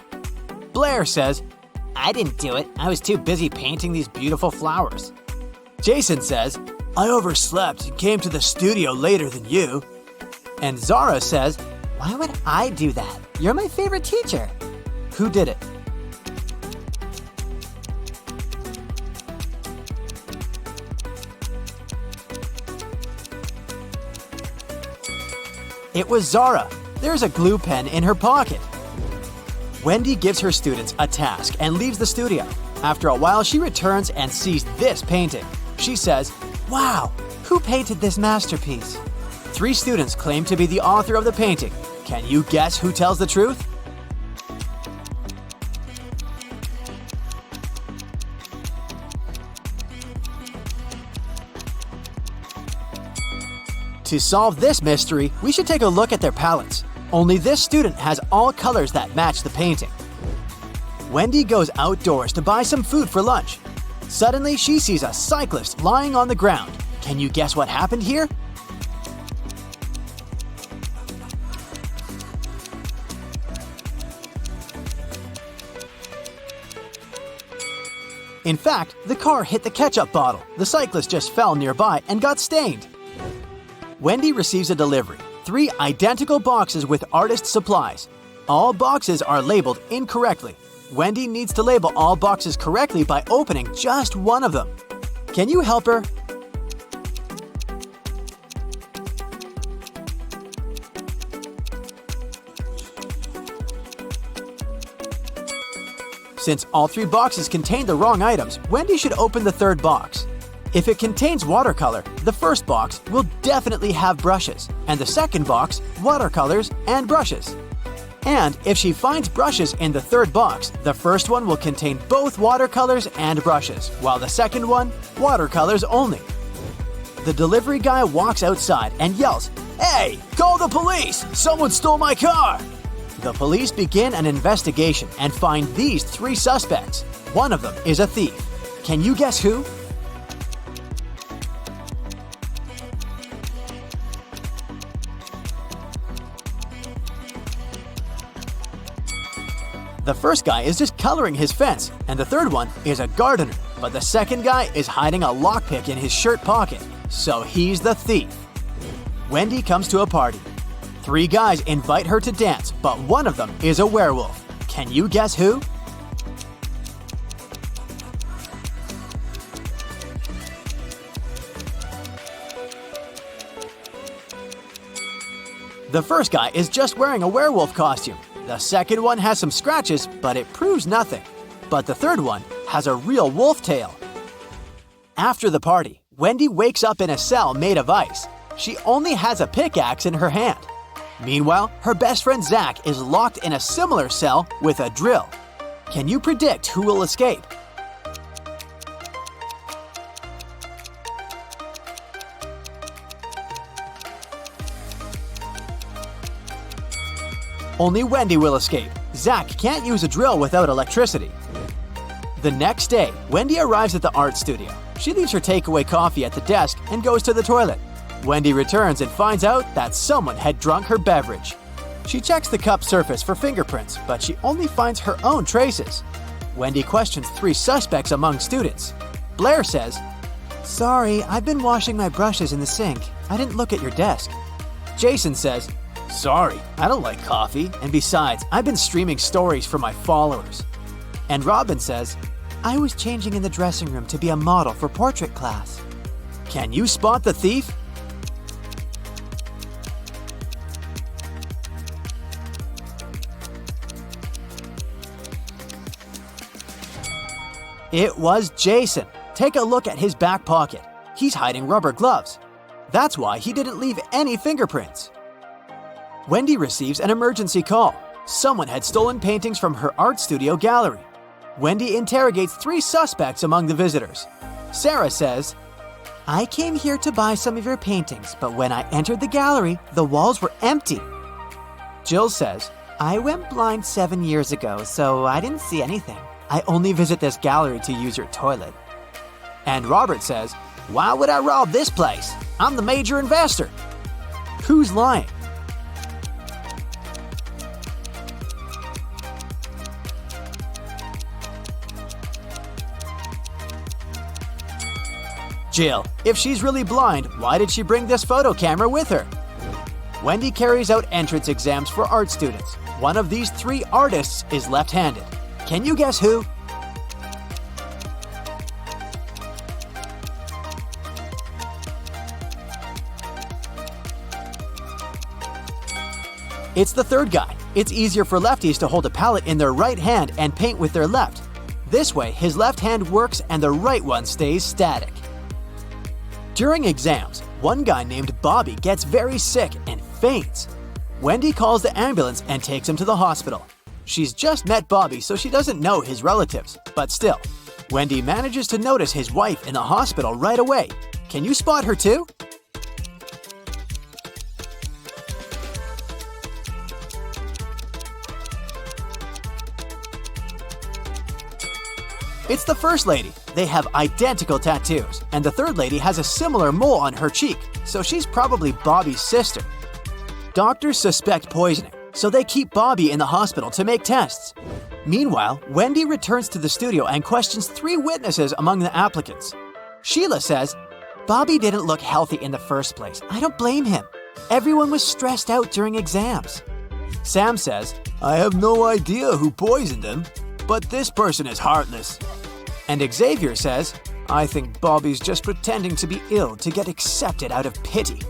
Blair says, I didn't do it. I was too busy painting these beautiful flowers. Jason says, I overslept and came to the studio later than you. and Zara says, Why would I do that? You're my favorite teacher. who did it? It was Zara. There's a glue pen in her pocket. Wendy gives her students a task and leaves the studio. After a while, she returns and sees this painting. She says, Wow, who painted this masterpiece? 3 students claim to be the author of the painting. Can you guess who tells the truth? To solve this mystery, we should take a look at their palettes. Only this student has all colors that match the painting. Wendy goes outdoors to buy some food for lunch. Suddenly, she sees a cyclist lying on the ground. Can you guess what happened here? In fact, the car hit the ketchup bottle. The cyclist just fell nearby and got stained. Wendy receives a delivery. 3 identical boxes with artist supplies. All boxes are labeled incorrectly. Wendy needs to label all boxes correctly by opening just one of them. Can you help her? Since all 3 boxes contain the wrong items, Wendy should open the 3rd box. If it contains watercolor, the first box will definitely have brushes, and the 2nd box, watercolors and brushes. And if she finds brushes in the 3rd box, the first one will contain both watercolors and brushes, while the 2nd one, watercolors only. The delivery guy walks outside and yells, Hey, call the police! Someone stole my car! The police begin an investigation and find these 3 suspects. One of them is a thief. Can you guess who? The first guy is just coloring his fence, and the third one is a gardener. But the second guy is hiding a lockpick in his shirt pocket, so he's the thief. Wendy comes to a party. 3 guys invite her to dance, but one of them is a werewolf. Can you guess who? The first guy is just wearing a werewolf costume. The second one has some scratches, but it proves nothing. But the third one has a real wolf tail. After the party, Wendy wakes up in a cell made of ice. She only has a pickaxe in her hand. Meanwhile, her best friend Zach is locked in a similar cell with a drill. Can you predict who will escape? Only Wendy will escape. Zach can't use a drill without electricity. The next day, Wendy arrives at the art studio. She leaves her takeaway coffee at the desk and goes to the toilet. Wendy returns and finds out that someone had drunk her beverage. She checks the cup surface for fingerprints, but she only finds her own traces. Wendy questions 3 suspects among students. Blair says, "Sorry, I've been washing my brushes in the sink. I didn't look at your desk." Jason says, "Sorry, I don't like coffee, and besides, I've been streaming stories for my followers." And Robin says, "I was changing in the dressing room to be a model for portrait class." Can you spot the thief? It was Jason. Take a look at his back pocket. He's hiding rubber gloves. That's why he didn't leave any fingerprints. Wendy receives an emergency call. Someone had stolen paintings from her art studio gallery. Wendy interrogates 3 suspects among the visitors. Sarah says, "I came here to buy some of your paintings, but when I entered the gallery, the walls were empty." Jill says, "I went blind 7 years ago, so I didn't see anything. I only visit this gallery to use your toilet." And Robert says, "Why would I rob this place? I'm the major investor." Who's lying? Jill. If she's really blind, why did she bring this photo camera with her? Wendy carries out entrance exams for art students. One of these 3 artists is left-handed. Can you guess who? It's the third guy. It's easier for lefties to hold a palette in their right hand and paint with their left. This way, his left hand works and the right one stays static. During exams, one guy named Bobby gets very sick and faints. Wendy calls the ambulance and takes him to the hospital. She's just met Bobby, so she doesn't know his relatives, but still, Wendy manages to notice his wife in the hospital right away. Can you spot her too? It's the first lady. They have identical tattoos, and the third lady has a similar mole on her cheek, so she's probably Bobby's sister. Doctors suspect poisoning, so they keep Bobby in the hospital to make tests. Meanwhile, Wendy returns to the studio and questions 3 witnesses among the applicants. Sheila says, "Bobby didn't look healthy in the first place. I don't blame him. Everyone was stressed out during exams." Sam says, "I have no idea who poisoned him, but this person is heartless." And Xavier says, "I think Bobby's just pretending to be ill to get accepted out of pity."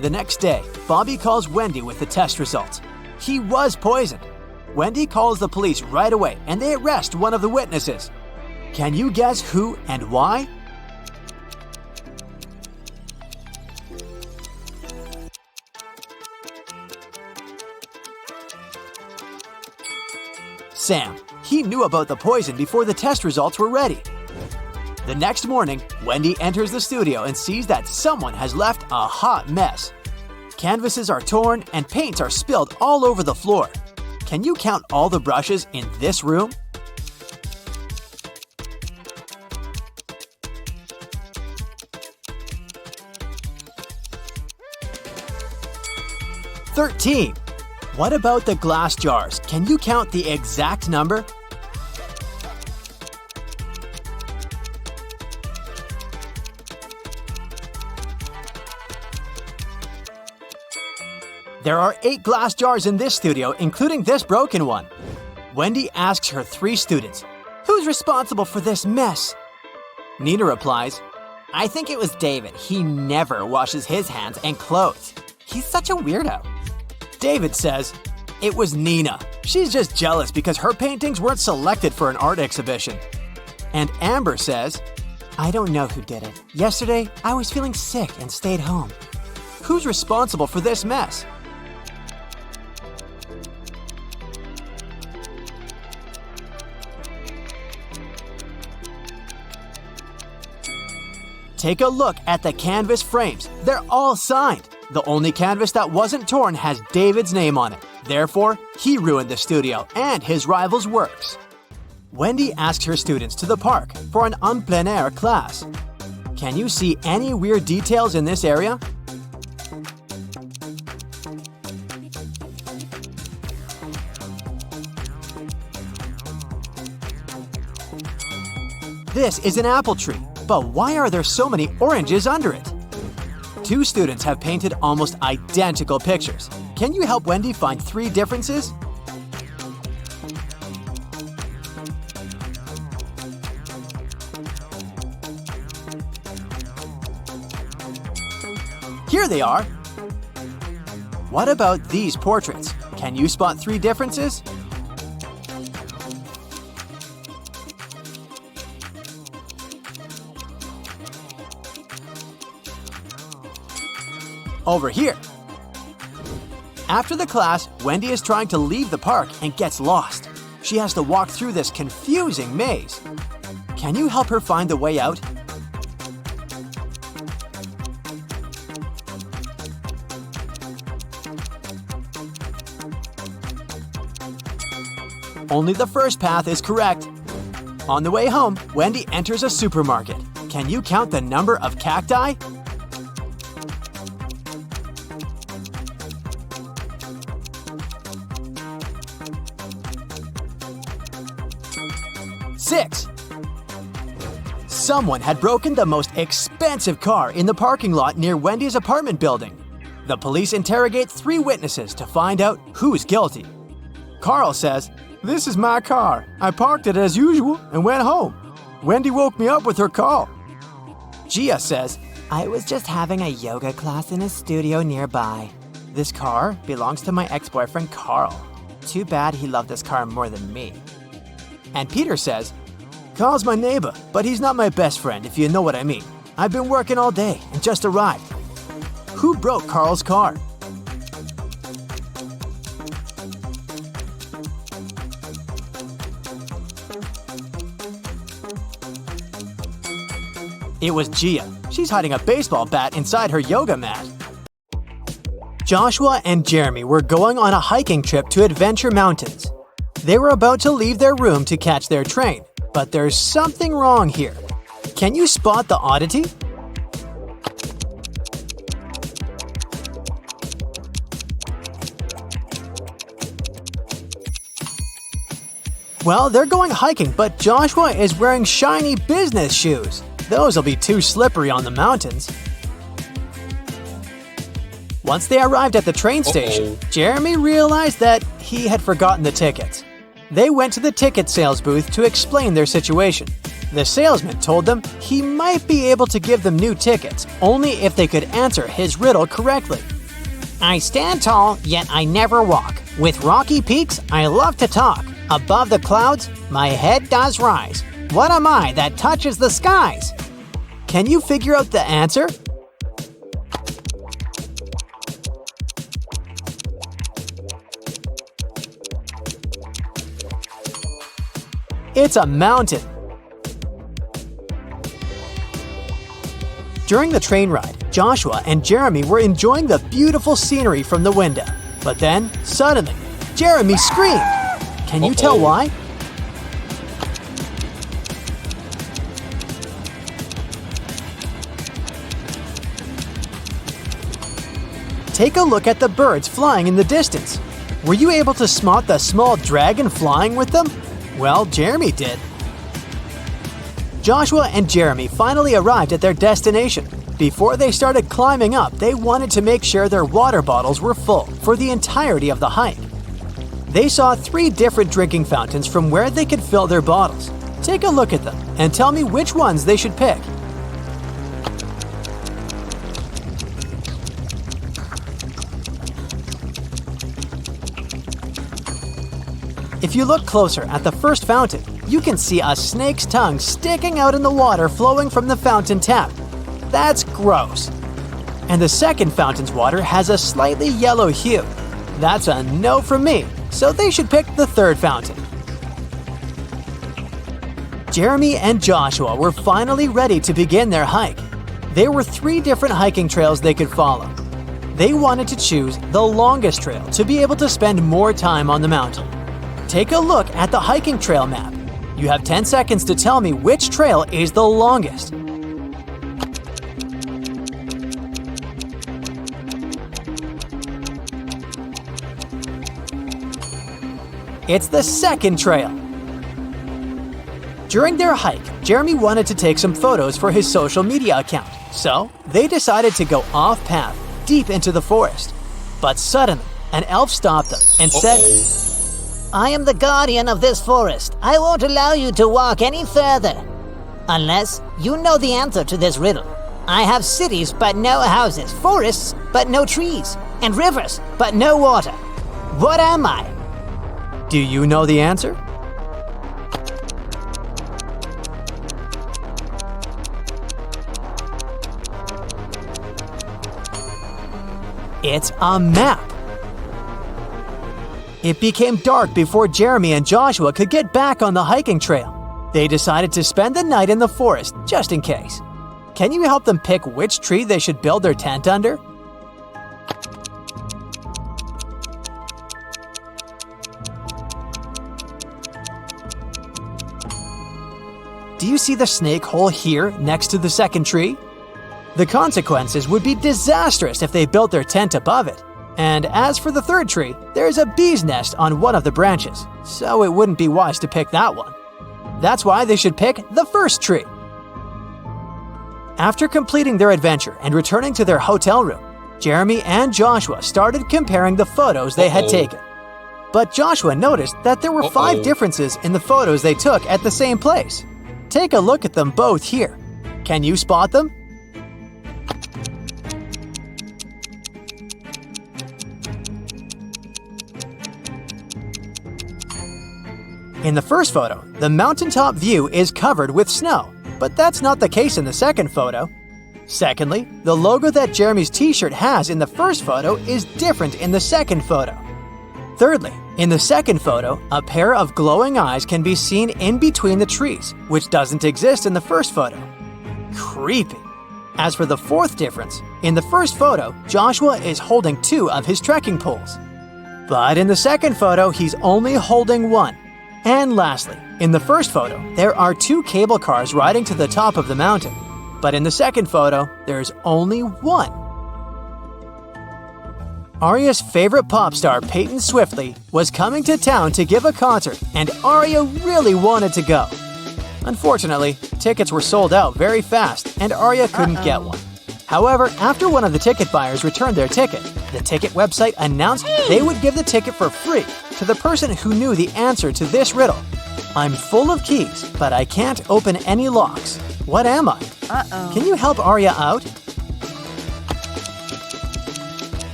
The next day, Bobby calls Wendy with the test results. He was poisoned. Wendy calls the police right away and they arrest one of the witnesses. Can you guess who and why? Sam. He knew about the poison before the test results were ready. The next morning, Wendy enters the studio and sees that someone has left a hot mess. Canvases are torn and paints are spilled all over the floor. Can you count all the brushes in this room? "13. What about the glass jars? Can you count the exact number? There are 8 glass jars in this studio, including this broken one. Wendy asks her 3 students, "Who's responsible for this mess?" Nina replies, "I think it was David. He never washes his hands and clothes. He's such a weirdo." David says, "It was Nina. She's just jealous because her paintings weren't selected for an art exhibition." And Amber says, "I don't know who did it. Yesterday, I was feeling sick and stayed home. Who's responsible for this mess?" Take a look at the canvas frames. They're all signed. The only canvas that wasn't torn has David's name on it. Therefore, he ruined the studio and his rival's works. Wendy asks her students to the park for an en plein air class. Can you see any weird details in this area? This is an apple tree, but why are there so many oranges under it? 2 students have painted almost identical pictures. Can you help Wendy find 3 differences? Here they are! What about these portraits? Can you spot 3 differences? Over here. After the class, Wendy is trying to leave the park and gets lost. She has to walk through this confusing maze. Can you help her find the way out? Only the first path is correct. On the way home, Wendy enters a supermarket. Can you count the number of cacti? Six. Someone had broken the most expensive car in the parking lot near Wendy's apartment building. The police interrogate 3 witnesses to find out who's guilty. Carl says, "This is my car. I parked it as usual and went home. Wendy woke me up with her call." Gia says, "I was just having a yoga class in a studio nearby. This car belongs to my ex-boyfriend Carl. Too bad he loved this car more than me." And Peter says, "Carl's my neighbor, but he's not my best friend, if you know what I mean. I've been working all day and just arrived." Who broke Carl's car? It was Gia. She's hiding a baseball bat inside her yoga mat. Joshua and Jeremy were going on a hiking trip to Adventure Mountains. They were about to leave their room to catch their train, but there's something wrong here. Can you spot the oddity? Well, they're going hiking, but Joshua is wearing shiny business shoes. Those will be too slippery on the mountains. Once they arrived at the train station, Jeremy realized that he had forgotten the tickets. They went to the ticket sales booth to explain their situation. The salesman told them he might be able to give them new tickets, only if they could answer his riddle correctly. "I stand tall, yet I never walk. With rocky peaks, I love to talk. Above the clouds, my head does rise. What am I that touches the skies?" Can you figure out the answer? It's a mountain. During the train ride, Joshua and Jeremy were enjoying the beautiful scenery from the window. But then, suddenly, Jeremy screamed. Can you tell why? Take a look at the birds flying in the distance. Were you able to spot the small dragon flying with them? Well, Jeremy did. Joshua and Jeremy finally arrived at their destination. Before they started climbing up, they wanted to make sure their water bottles were full for the entirety of the hike. They saw 3 different drinking fountains from where they could fill their bottles. Take a look at them and tell me which ones they should pick. If you look closer at the first fountain, you can see a snake's tongue sticking out in the water flowing from the fountain tap. That's gross. And the second fountain's water has a slightly yellow hue. That's a no from me, so they should pick the third fountain. Jeremy and Joshua were finally ready to begin their hike. There were 3 different hiking trails they could follow. They wanted to choose the longest trail to be able to spend more time on the mountain. Take a look at the hiking trail map. You have 10 seconds to tell me which trail is the longest. It's the second trail. During their hike, Jeremy wanted to take some photos for his social media account, so they decided to go off-path, deep into the forest. But suddenly, an elf stopped them and said, I am the guardian of this forest. I won't allow you to walk any further. Unless you know the answer to this riddle. I have cities but no houses, forests but no trees, and rivers but no water. What am I? Do you know the answer? It's a map. It became dark before Jeremy and Joshua could get back on the hiking trail. They decided to spend the night in the forest, just in case. Can you help them pick which tree they should build their tent under? Do you see the snake hole here next to the second tree? The consequences would be disastrous if they built their tent above it. And as for the third tree, there's a bee's nest on one of the branches, so it wouldn't be wise to pick that one. That's why they should pick the first tree. After completing their adventure and returning to their hotel room, Jeremy and Joshua started comparing the photos they had taken. But Joshua noticed that there were 5 differences in the photos they took at the same place. Take a look at them both here. Can you spot them? In the first photo, the mountaintop view is covered with snow, but that's not the case in the second photo. Secondly, the logo that Jeremy's t-shirt has in the first photo is different in the second photo. Thirdly, in the second photo, a pair of glowing eyes can be seen in between the trees, which doesn't exist in the first photo. Creepy. As for the fourth difference, in the first photo, Joshua is holding 2 of his trekking poles. But in the second photo, he's only holding 1. And lastly, in the first photo, there are 2 cable cars riding to the top of the mountain. But in the second photo, there's only 1. Arya's favorite pop star, Peyton Swiftly, was coming to town to give a concert, and Arya really wanted to go. Unfortunately, tickets were sold out very fast, and Arya couldn't get one. However, after one of the ticket buyers returned their ticket, the ticket website announced they would give the ticket for free to the person who knew the answer to this riddle. I'm full of keys, but I can't open any locks. What am I? Can you help Arya out?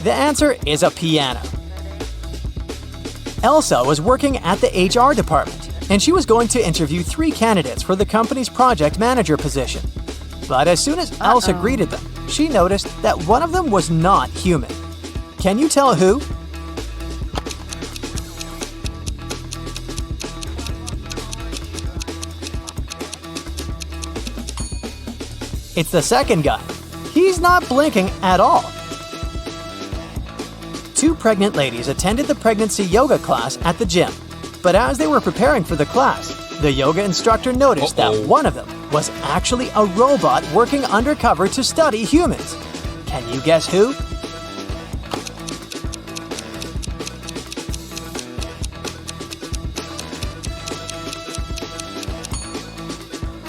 The answer is a piano. Elsa was working at the HR department, and she was going to interview 3 candidates for the company's project manager position. But as soon as Elsa greeted them, she noticed that one of them was not human. Can you tell who? It's the second guy. He's not blinking at all. Two pregnant ladies attended the pregnancy yoga class at the gym. But as they were preparing for the class, the yoga instructor noticed that one of them was actually a robot working undercover to study humans. Can you guess who?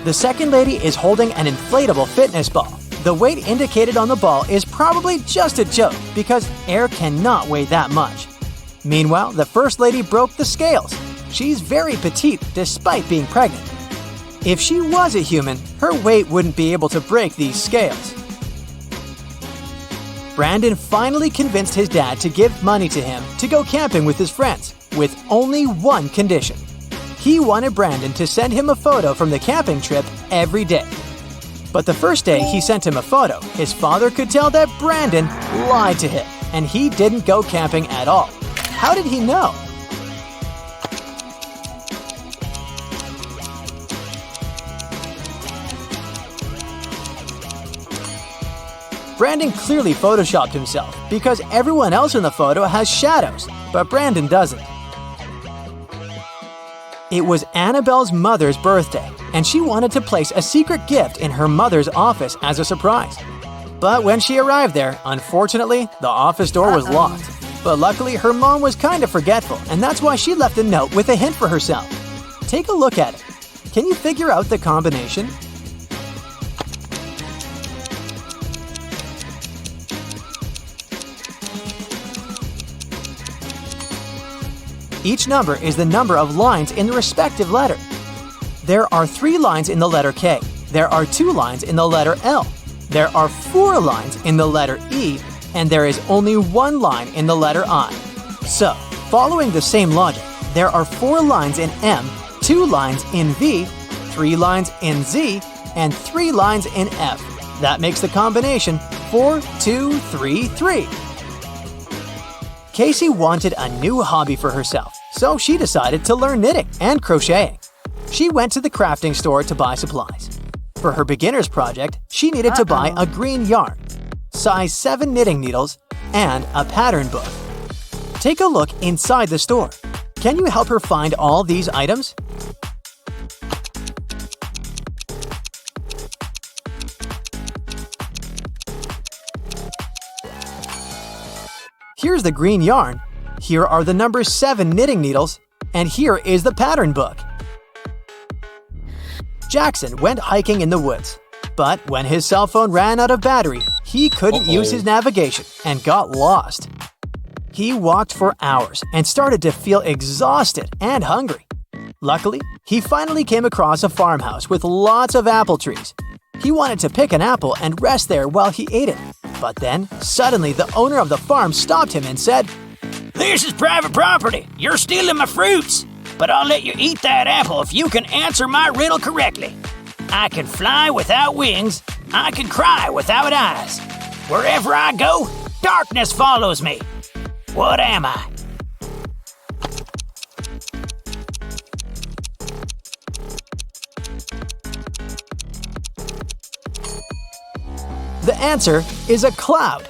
The second lady is holding an inflatable fitness ball. The weight indicated on the ball is probably just a joke because air cannot weigh that much. Meanwhile, the first lady broke the scales. She's very petite despite being pregnant. If she was a human, her weight wouldn't be able to break these scales. Brandon finally convinced his dad to give money to him to go camping with his friends, with only one condition. He wanted Brandon to send him a photo from the camping trip every day. But the first day he sent him a photo, his father could tell that Brandon lied to him, and he didn't go camping at all. How did he know? Brandon clearly photoshopped himself because everyone else in the photo has shadows, but Brandon doesn't. It was Annabelle's mother's birthday, and she wanted to place a secret gift in her mother's office as a surprise. But when she arrived there, unfortunately, the office door was locked. But luckily, her mom was kind of forgetful, and that's why she left a note with a hint for herself. Take a look at it. Can you figure out the combination? Each number is the number of lines in the respective letter. There are 3 lines in the letter K. There are 2 lines in the letter L. There are 4 lines in the letter E, and there is only 1 line in the letter I. So, following the same logic, there are 4 lines in M, 2 lines in V, 3 lines in Z, and 3 lines in F. That makes the combination 4, 2, 3, 3. Casey wanted a new hobby for herself, so she decided to learn knitting and crocheting. She went to the crafting store to buy supplies. For her beginner's project, she needed to buy a green yarn, size 7 knitting needles, and a pattern book. Take a look inside the store. Can you help her find all these items? Here's the green yarn, here are the number 7 knitting needles, and here is the pattern book. Jackson went hiking in the woods, but when his cell phone ran out of battery, he couldn't use his navigation and got lost. He walked for hours and started to feel exhausted and hungry. Luckily, he finally came across a farmhouse with lots of apple trees. He wanted to pick an apple and rest there while he ate it. But then, suddenly the owner of the farm stopped him and said, This is private property. You're stealing my fruits. But I'll let you eat that apple if you can answer my riddle correctly. I can fly without wings. I can cry without eyes. Wherever I go, darkness follows me. What am I? The answer is a cloud.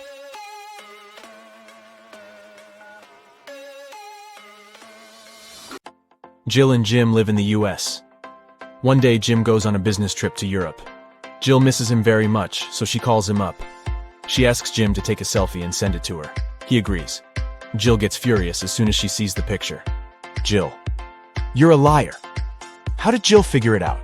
Jill and Jim live in the US. One day, Jim goes on a business trip to Europe. Jill misses him very much, so she calls him up. She asks Jim to take a selfie and send it to her. He agrees. Jill gets furious as soon as she sees the picture. Jill, you're a liar. How did Jill figure it out?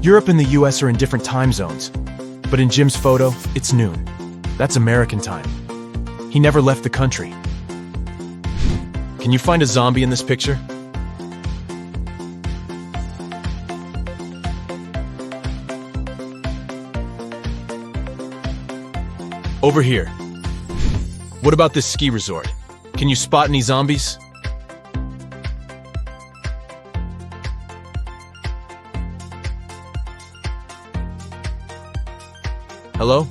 Europe and the US are in different time zones. But in Jim's photo, it's noon. That's American time. He never left the country. Can you find a zombie in this picture? Over here. What about this ski resort? Can you spot any zombies? Hello?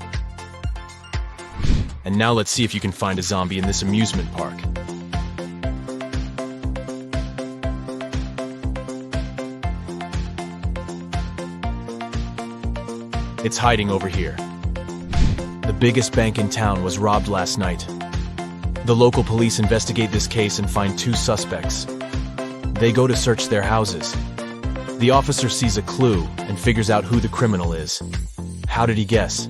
And now let's see if you can find a zombie in this amusement park. It's hiding over here. The biggest bank in town was robbed last night. The local police investigate this case and find 2 suspects. They go to search their houses. The officer sees a clue and figures out who the criminal is. How did he guess?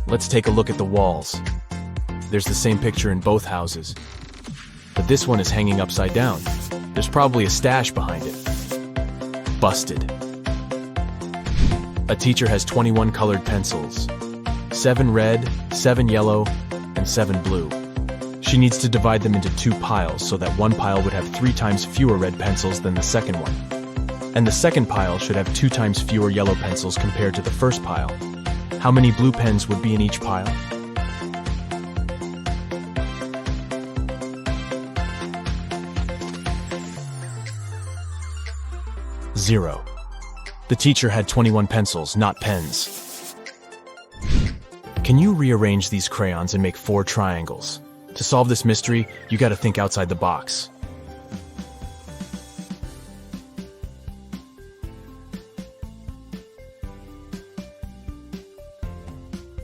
Let's take a look at the walls. There's the same picture in both houses. But this one is hanging upside down. There's probably a stash behind it. Busted. A teacher has 21 colored pencils. 7 red, 7 yellow, and 7 blue. She needs to divide them into 2 piles so that one pile would have 3 times fewer red pencils than the second one. And the second pile should have 2 times fewer yellow pencils compared to the first pile. How many blue pens would be in each pile? 0. The teacher had 21 pencils, not pens. Can you rearrange these crayons and make 4 triangles? To solve this mystery, you gotta think outside the box.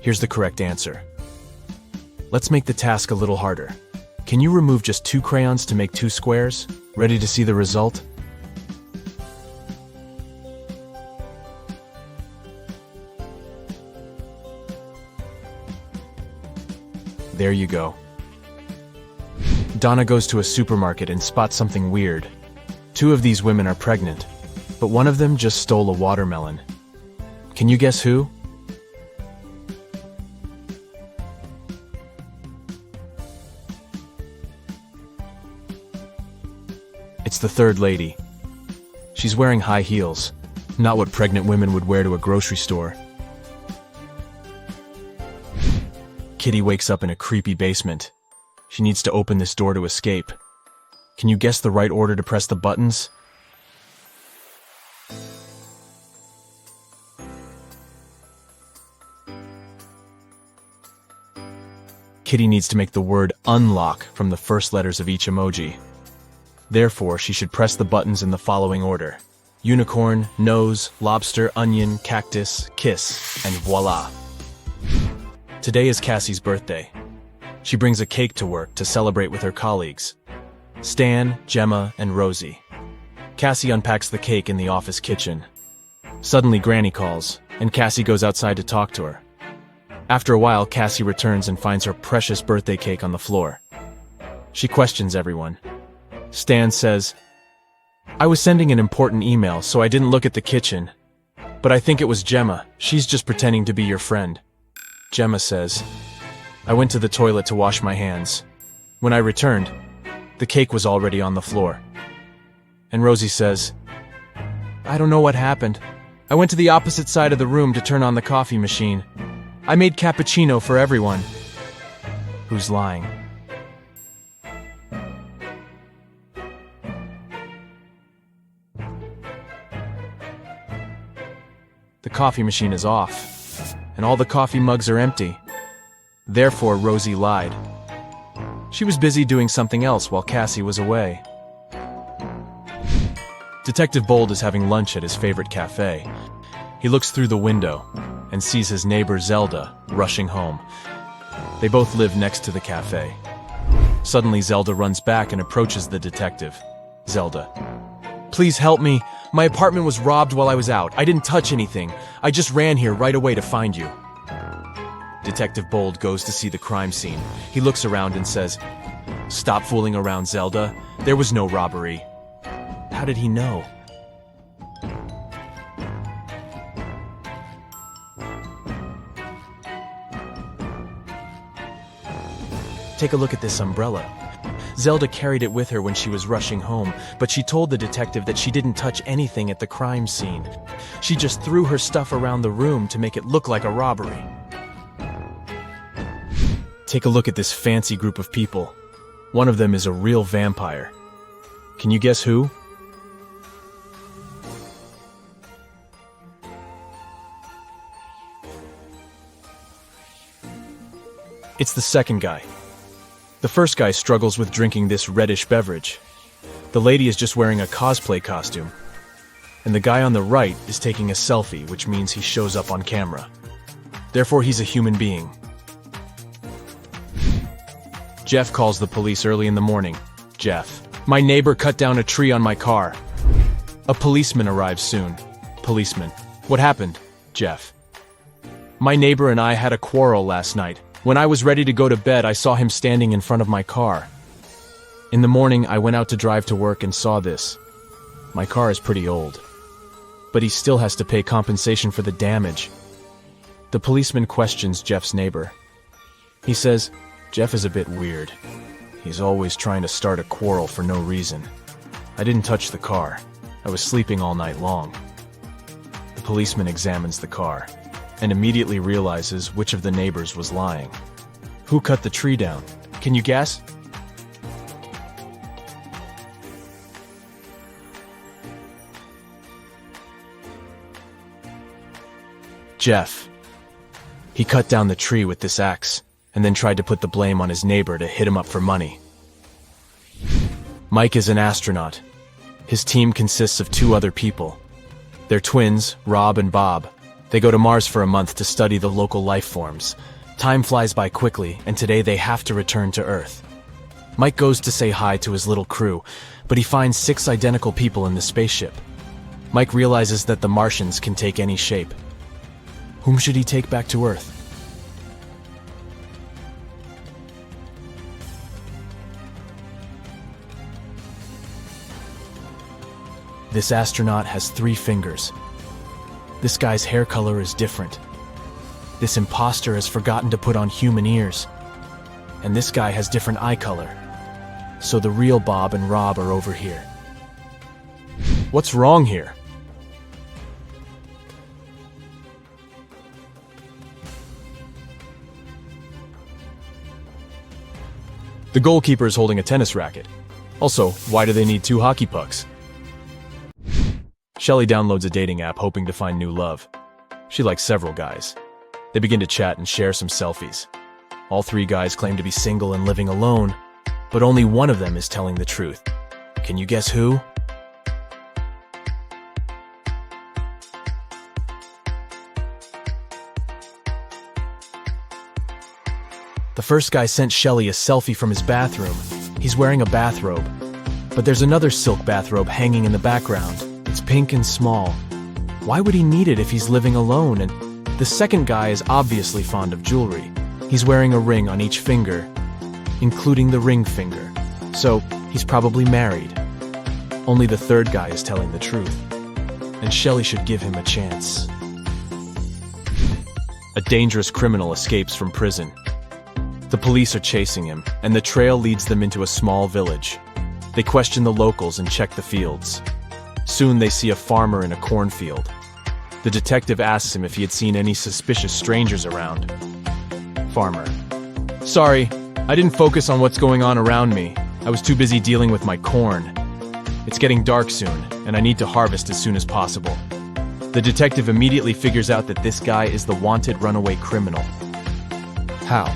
Here's the correct answer. Let's make the task a little harder. Can you remove just 2 crayons to make 2 squares? Ready to see the result? There you go. Donna goes to a supermarket and spots something weird. 2 of these women are pregnant, but one of them just stole a watermelon. Can you guess who? It's the third lady. She's wearing high heels, not what pregnant women would wear to a grocery store. Kitty wakes up in a creepy basement. She needs to open this door to escape. Can you guess the right order to press the buttons? Kitty needs to make the word unlock from the first letters of each emoji. Therefore, she should press the buttons in the following order: unicorn, nose, lobster, onion, cactus, kiss, and voila. Today is Cassie's birthday. She brings a cake to work to celebrate with her colleagues, Stan, Gemma, and Rosie. Cassie unpacks the cake in the office kitchen. Suddenly, Granny calls, and Cassie goes outside to talk to her. After a while, Cassie returns and finds her precious birthday cake on the floor. She questions everyone. Stan says, "I was sending an important email, so I didn't look at the kitchen. But I think it was Gemma. She's just pretending to be your friend." Gemma says, "I went to the toilet to wash my hands. When I returned, the cake was already on the floor." And Rosie says, "I don't know what happened. I went to the opposite side of the room to turn on the coffee machine. I made cappuccino for everyone." Who's lying? The coffee machine is off, and all the coffee mugs are empty. Therefore, Rosie lied. She was busy doing something else while Cassie was away. Detective Bold is having lunch at his favorite cafe. He looks through the window and sees his neighbor Zelda rushing home. They both live next to the cafe. Suddenly, Zelda runs back and approaches the detective. Zelda: "Please help me. My apartment was robbed while I was out. I didn't touch anything. I just ran here right away to find you." Detective Bold goes to see the crime scene. He looks around and says, "Stop fooling around, Zelda. There was no robbery." How did he know? Take a look at this umbrella. Zelda carried it with her when she was rushing home, but she told the detective that she didn't touch anything at the crime scene. She just threw her stuff around the room to make it look like a robbery. Take a look at this fancy group of people. One of them is a real vampire. Can you guess who? It's the second guy. The first guy struggles with drinking this reddish beverage. The lady is just wearing a cosplay costume. And the guy on the right is taking a selfie, which means he shows up on camera. Therefore, he's a human being. Jeff calls the police early in the morning. Jeff: my neighbor cut down a tree on my car. A policeman arrives soon. Policeman: what happened? Jeff: my neighbor and I had a quarrel last night. When I was ready to go to bed, I saw him standing in front of my car. In the morning, I went out to drive to work and saw this. My car is pretty old, but he still has to pay compensation for the damage. The policeman questions Jeff's neighbor. He says, Jeff is a bit weird. He's always trying to start a quarrel for no reason. I didn't touch the car. I was sleeping all night long. The policeman examines the car and immediately realizes which of the neighbors was lying. Who cut the tree down? Can you guess? Jeff. He cut down the tree with this axe and then tried to put the blame on his neighbor to hit him up for money. Mike is an astronaut. His team consists of 2 other people. They're twins, Rob and Bob. They go to Mars for a month to study the local life forms. Time flies by quickly, and today they have to return to Earth. Mike goes to say hi to his little crew, but he finds 6 identical people in the spaceship. Mike realizes that the Martians can take any shape. Whom should he take back to Earth? This astronaut has 3 fingers. This guy's hair color is different. This imposter has forgotten to put on human ears. And this guy has different eye color. So the real Bob and Rob are over here. What's wrong here? The goalkeeper is holding a tennis racket. Also, why do they need 2 hockey pucks? Shelley downloads a dating app hoping to find new love. She likes several guys. They begin to chat and share some selfies. All 3 guys claim to be single and living alone, but only one of them is telling the truth. Can you guess who? The first guy sent Shelley a selfie from his bathroom. He's wearing a bathrobe, but there's another silk bathrobe hanging in the background. It's pink and small. Why would he need it if he's living alone? And the second guy is obviously fond of jewelry. He's wearing a ring on each finger, including the ring finger. So he's probably married. Only the third guy is telling the truth. And Shelley should give him a chance. A dangerous criminal escapes from prison. The police are chasing him, and the trail leads them into a small village. They question the locals and check the fields. Soon they see a farmer in a cornfield. The detective asks him if he had seen any suspicious strangers around. Farmer: sorry, I didn't focus on what's going on around me. I was too busy dealing with my corn. It's getting dark soon, and I need to harvest as soon as possible. The detective immediately figures out that this guy is the wanted runaway criminal. How?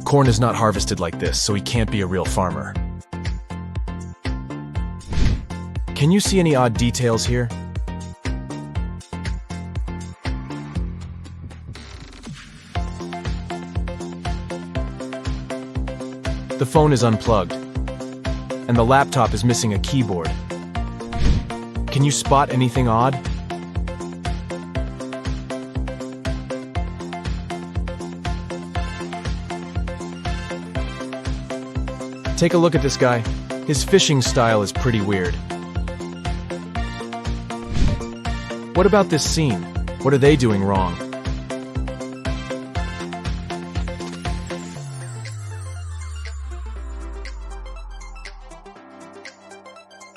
Corn is not harvested like this, so he can't be a real farmer. Can you see any odd details here? The phone is unplugged, and the laptop is missing a keyboard. Can you spot anything odd? Take a look at this guy. His fishing style is pretty weird. What about this scene? What are they doing wrong?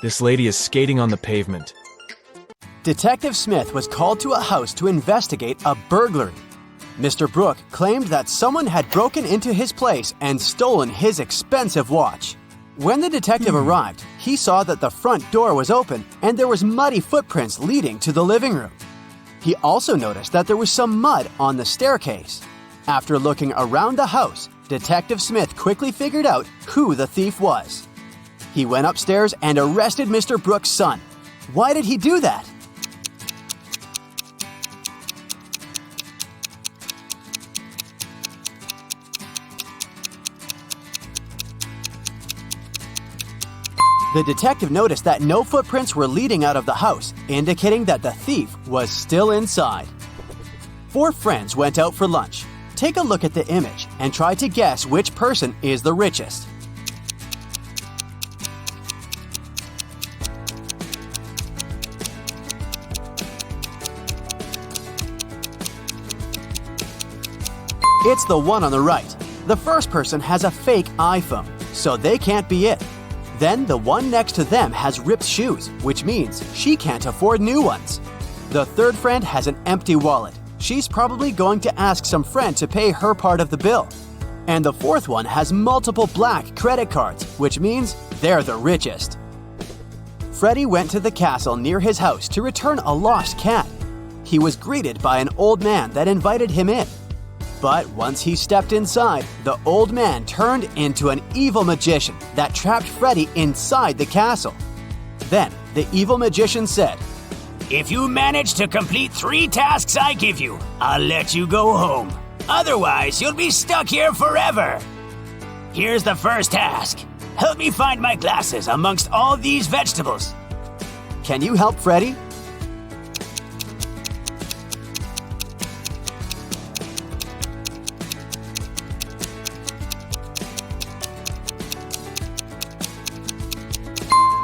This lady is skating on the pavement. Detective Smith was called to a house to investigate a burglary. Mr. Brooke claimed that someone had broken into his place and stolen his expensive watch. When the detective arrived, he saw that the front door was open and there was muddy footprints leading to the living room. He also noticed that there was some mud on the staircase. After looking around the house, Detective Smith quickly figured out who the thief was. He went upstairs and arrested Mr. Brooks' son. Why did he do that? The detective noticed that no footprints were leading out of the house, indicating that the thief was still inside. 4 friends went out for lunch. Take a look at the image and try to guess which person is the richest. It's the one on the right. The first person has a fake iPhone, so they can't be it. Then the one next to them has ripped shoes, which means she can't afford new ones. The third friend has an empty wallet. She's probably going to ask some friend to pay her part of the bill. And the fourth one has multiple black credit cards, which means they're the richest. Freddy went to the castle near his house to return a lost cat. He was greeted by an old man that invited him in. But once he stepped inside, the old man turned into an evil magician that trapped Freddy inside the castle. Then the evil magician said, If you manage to complete 3 tasks I give you, I'll let you go home. Otherwise, you'll be stuck here forever. Here's the first task. Help me find my glasses amongst all these vegetables. "Can you help Freddy?"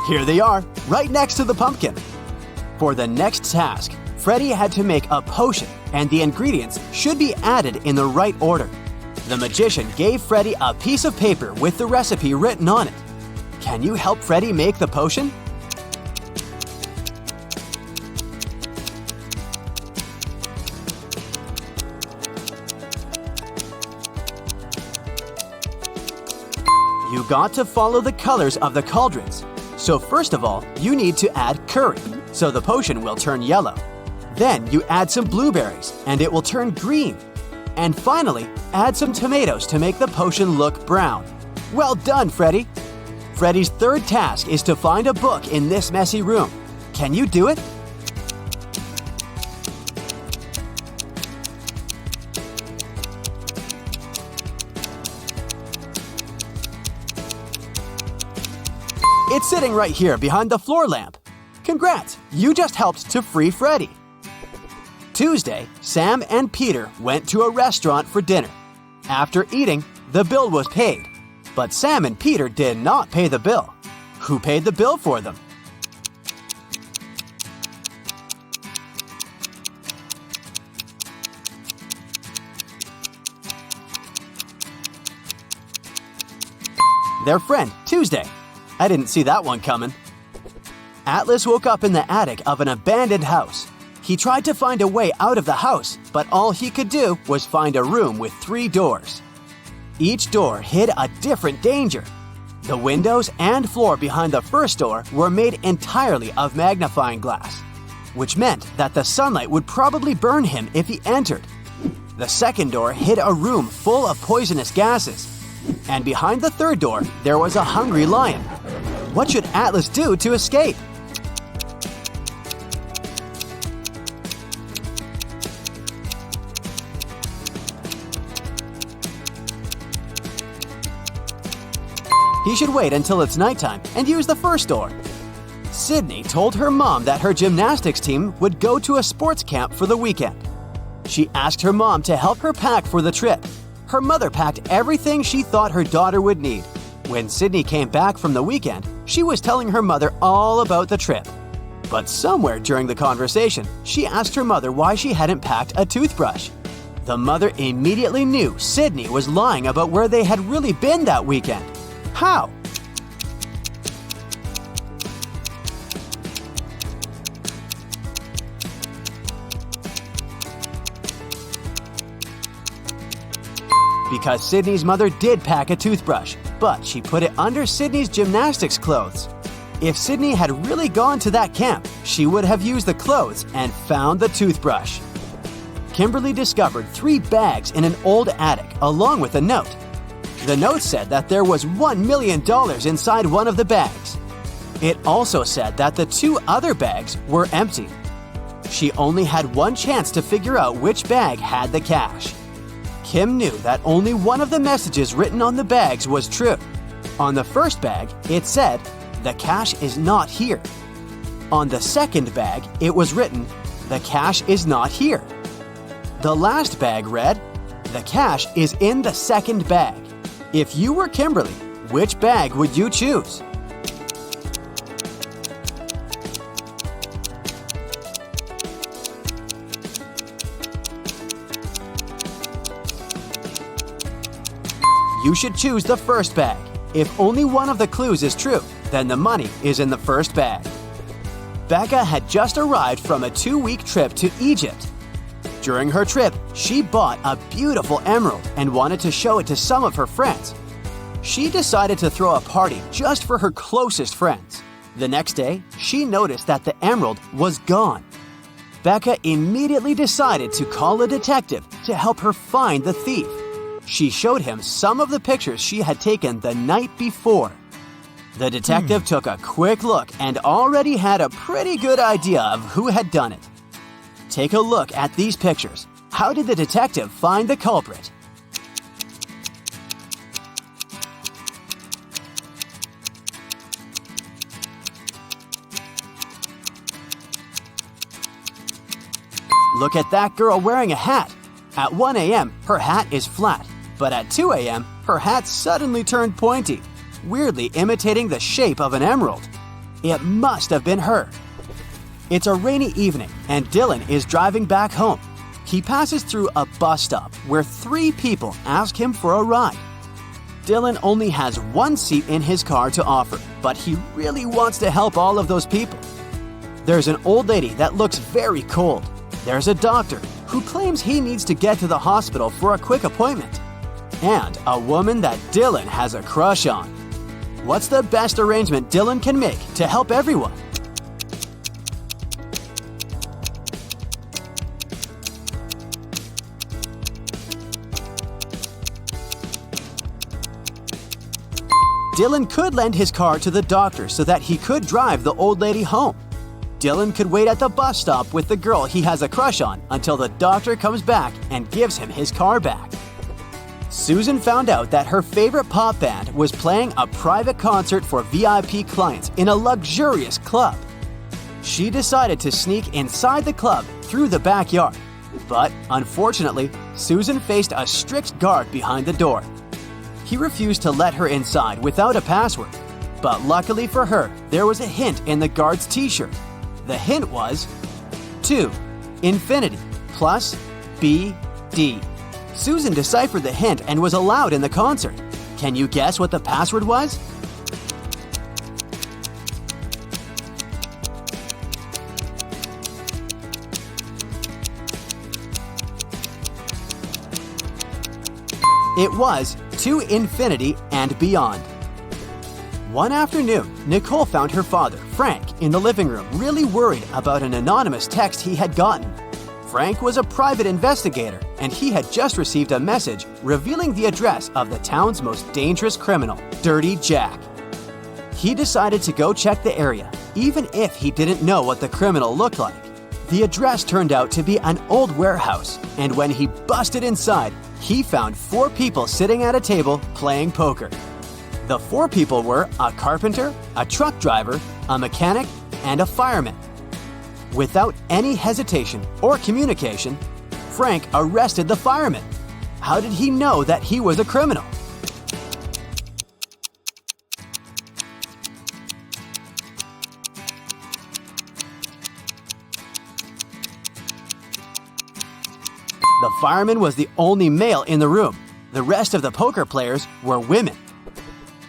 Here they are, right next to the pumpkin. For the next task, Freddy had to make a potion, and the ingredients should be added in the right order. The magician gave Freddy a piece of paper with the recipe written on it. Can you help Freddy make the potion? You got to follow the colors of the cauldrons. So first of all, you need to add curry, so the potion will turn yellow. Then you add some blueberries, and it will turn green. And finally, add some tomatoes to make the potion look brown. Well done, Freddy! Freddy's third task is to find a book in this messy room. Can you do it? It's sitting right here behind the floor lamp. Congrats, you just helped to free Freddy. Tuesday, Sam and Peter went to a restaurant for dinner. After eating, the bill was paid. But Sam and Peter did not pay the bill. Who paid the bill for them? Their friend, Tuesday. I didn't see that one coming. Atlas woke up in the attic of an abandoned house. He tried to find a way out of the house, but all he could do was find a room with 3 doors. Each door hid a different danger. The windows and floor behind the first door were made entirely of magnifying glass, which meant that the sunlight would probably burn him if he entered. The second door hid a room full of poisonous gases. And behind the third door, there was a hungry lion. What should Atlas do to escape? He should wait until it's nighttime and use the first door. Sydney told her mom that her gymnastics team would go to a sports camp for the weekend. She asked her mom to help her pack for the trip. Her mother packed everything she thought her daughter would need. When Sydney came back from the weekend, she was telling her mother all about the trip. But somewhere during the conversation, she asked her mother why she hadn't packed a toothbrush. The mother immediately knew Sydney was lying about where they had really been that weekend. How? Because Sydney's mother did pack a toothbrush, but she put it under Sydney's gymnastics clothes. If Sydney had really gone to that camp, she would have used the clothes and found the toothbrush. Kimberly discovered 3 bags in an old attic along with a note. The note said that there was $1 million inside one of the bags. It also said that the 2 other bags were empty. She only had one chance to figure out which bag had the cash. Kim knew that only one of the messages written on the bags was true. On the first bag, it said, "The cash is not here." On the second bag, it was written, "The cash is not here." The last bag read, "The cash is in the second bag." If you were Kimberly, which bag would you choose? You should choose the first bag. If only one of the clues is true, then the money is in the first bag. Becca had just arrived from a 2-week trip to Egypt. During her trip, she bought a beautiful emerald and wanted to show it to some of her friends. She decided to throw a party just for her closest friends. The next day, she noticed that the emerald was gone. Becca immediately decided to call a detective to help her find the thief. She showed him some of the pictures she had taken the night before. The detective took a quick look and already had a pretty good idea of who had done it. Take a look at these pictures. How did the detective find the culprit? Look at that girl wearing a hat. At 1 a.m., her hat is flat, but at 2 a.m., her hat suddenly turned pointy, weirdly imitating the shape of an emerald. It must have been her. It's a rainy evening, and Dylan is driving back home. He passes through a bus stop where 3 people ask him for a ride. Dylan only has 1 seat in his car to offer, but he really wants to help all of those people. There's an old lady that looks very cold. There's a doctor who claims he needs to get to the hospital for a quick appointment. And a woman that Dylan has a crush on. What's the best arrangement Dylan can make to help everyone? Dylan could lend his car to the doctor so that he could drive the old lady home. Dylan could wait at the bus stop with the girl he has a crush on until the doctor comes back and gives him his car back. Susan found out that her favorite pop band was playing a private concert for VIP clients in a luxurious club. She decided to sneak inside the club through the backyard. But unfortunately, Susan faced a strict guard behind the door. He refused to let her inside without a password. But luckily for her, there was a hint in the guard's t-shirt. The hint was 2, infinity, plus BD. Susan deciphered the hint and was allowed in the concert. Can you guess what the password was? It was to infinity and beyond. One afternoon, Nicole found her father, Frank, in the living room, really worried about an anonymous text he had gotten. Frank was a private investigator, and he had just received a message revealing the address of the town's most dangerous criminal, Dirty Jack. He decided to go check the area, even if he didn't know what the criminal looked like. The address turned out to be an old warehouse, and when he busted inside, he found 4 people sitting at a table playing poker. The 4 people were a carpenter, a truck driver, a mechanic, and a fireman. Without any hesitation or communication, Frank arrested the fireman. How did he know that he was a criminal? The fireman was the only male in the room. The rest of the poker players were women.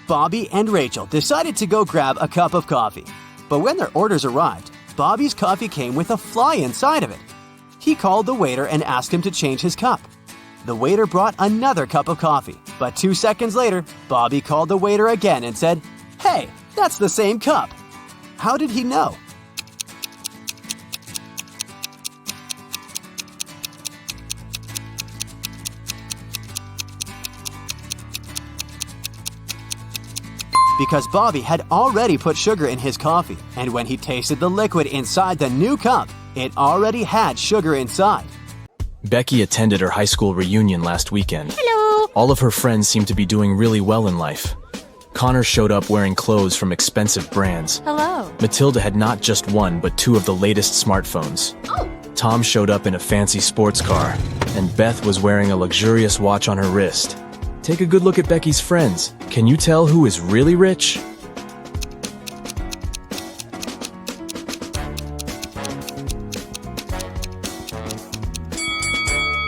Bobby and Rachel decided to go grab a cup of coffee. But when their orders arrived, Bobby's coffee came with a fly inside of it. He called the waiter and asked him to change his cup. The waiter brought another cup of coffee, but 2 seconds later, Bobby called the waiter again and said, "Hey, that's the same cup." How did he know? Because Bobby had already put sugar in his coffee, and when he tasted the liquid inside the new cup, it already had sugar inside. Becky attended her high school reunion last weekend. Hello. All of her friends seemed to be doing really well in life. Connor showed up wearing clothes from expensive brands. Hello. Matilda had not just one, but two of the latest smartphones. Oh. Tom showed up in a fancy sports car, and Beth was wearing a luxurious watch on her wrist. Take a good look at Becky's friends. Can you tell who is really rich?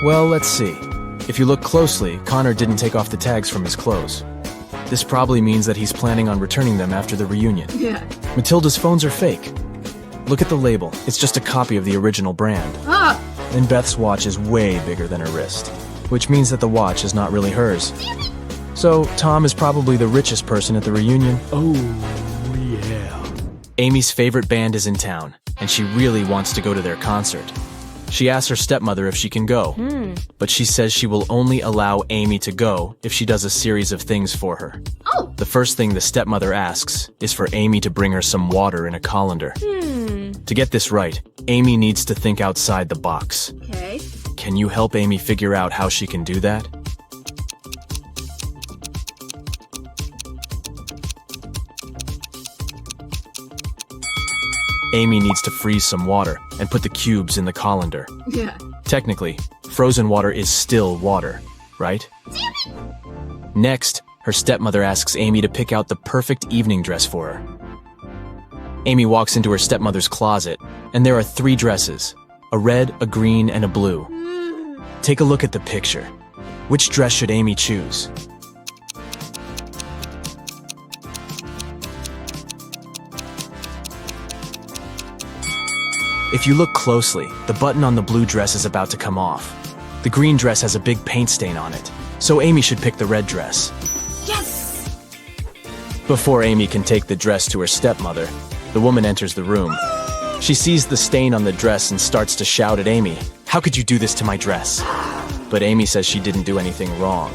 Well, let's see. If you look closely, Connor didn't take off the tags from his clothes. This probably means that he's planning on returning them after the reunion. Yeah. Matilda's phones are fake. Look at the label. It's just a copy of the original brand. Ah. And Beth's watch is way bigger than her wrist, which means that the watch is not really hers. So, Tom is probably the richest person at the reunion. Oh, yeah. Amy's favorite band is in town, and she really wants to go to their concert. She asks her stepmother if she can go, but she says she will only allow Amy to go if she does a series of things for her. Oh. The first thing the stepmother asks is for Amy to bring her some water in a colander. To get this right, Amy needs to think outside the box. Okay. Can you help Amy figure out how she can do that? Amy needs to freeze some water and put the cubes in the colander. Yeah. Technically, frozen water is still water, right? Next, her stepmother asks Amy to pick out the perfect evening dress for her. Amy walks into her stepmother's closet, and there are 3 dresses, a red, a green, and a blue. Take a look at the picture. Which dress should Amy choose? If you look closely, the button on the blue dress is about to come off. The green dress has a big paint stain on it, so Amy should pick the red dress. Yes. Before Amy can take the dress to her stepmother, the woman enters the room. She sees the stain on the dress and starts to shout at Amy, "How could you do this to my dress?" But Amy says she didn't do anything wrong,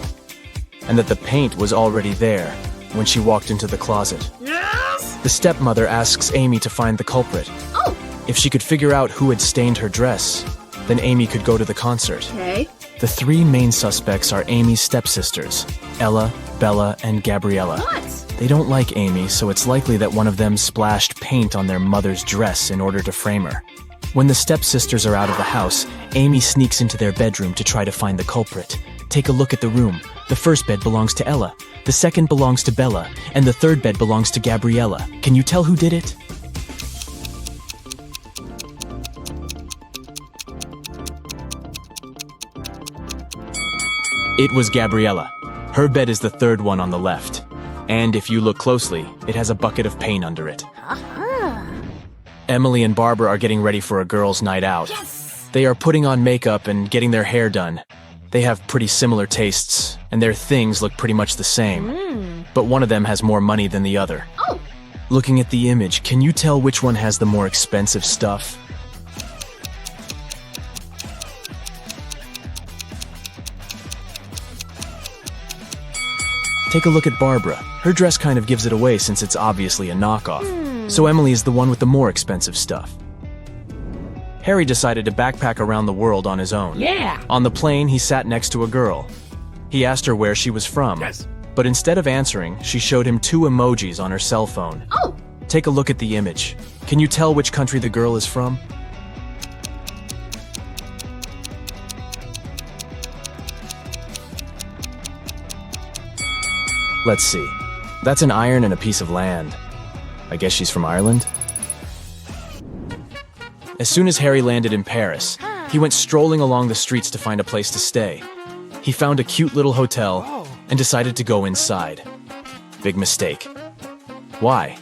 and that the paint was already there when she walked into the closet. Yes. The stepmother asks Amy to find the culprit. Oh. If she could figure out who had stained her dress, then Amy could go to the concert. Okay. The 3 main suspects are Amy's stepsisters, Ella, Bella, and Gabriella. What? They don't like Amy, so it's likely that one of them splashed paint on their mother's dress in order to frame her. When the stepsisters are out of the house, Amy sneaks into their bedroom to try to find the culprit. Take a look at the room. The first bed belongs to Ella, the second belongs to Bella, and the third bed belongs to Gabriella. Can you tell who did it? It was Gabriella. Her bed is the third one on the left. And if you look closely, it has a bucket of paint under it. Emily and Barbara are getting ready for a girls' night out. Yes. They are putting on makeup and getting their hair done. They have pretty similar tastes, and their things look pretty much the same. But one of them has more money than the other. Oh. Looking at the image, can you tell which one has the more expensive stuff? Take a look at Barbara. Her dress kind of gives it away since it's obviously a knockoff. So Emily is the one with the more expensive stuff. Harry decided to backpack around the world on his own. Yeah. On the plane, he sat next to a girl. He asked her where she was from. Yes. But instead of answering, she showed him 2 emojis on her cell phone. Oh. Take a look at the image. Can you tell which country the girl is from? Let's see. That's an iron and a piece of land. I guess she's from Ireland? As soon as Harry landed in Paris, he went strolling along the streets to find a place to stay. He found a cute little hotel and decided to go inside. Big mistake. Why?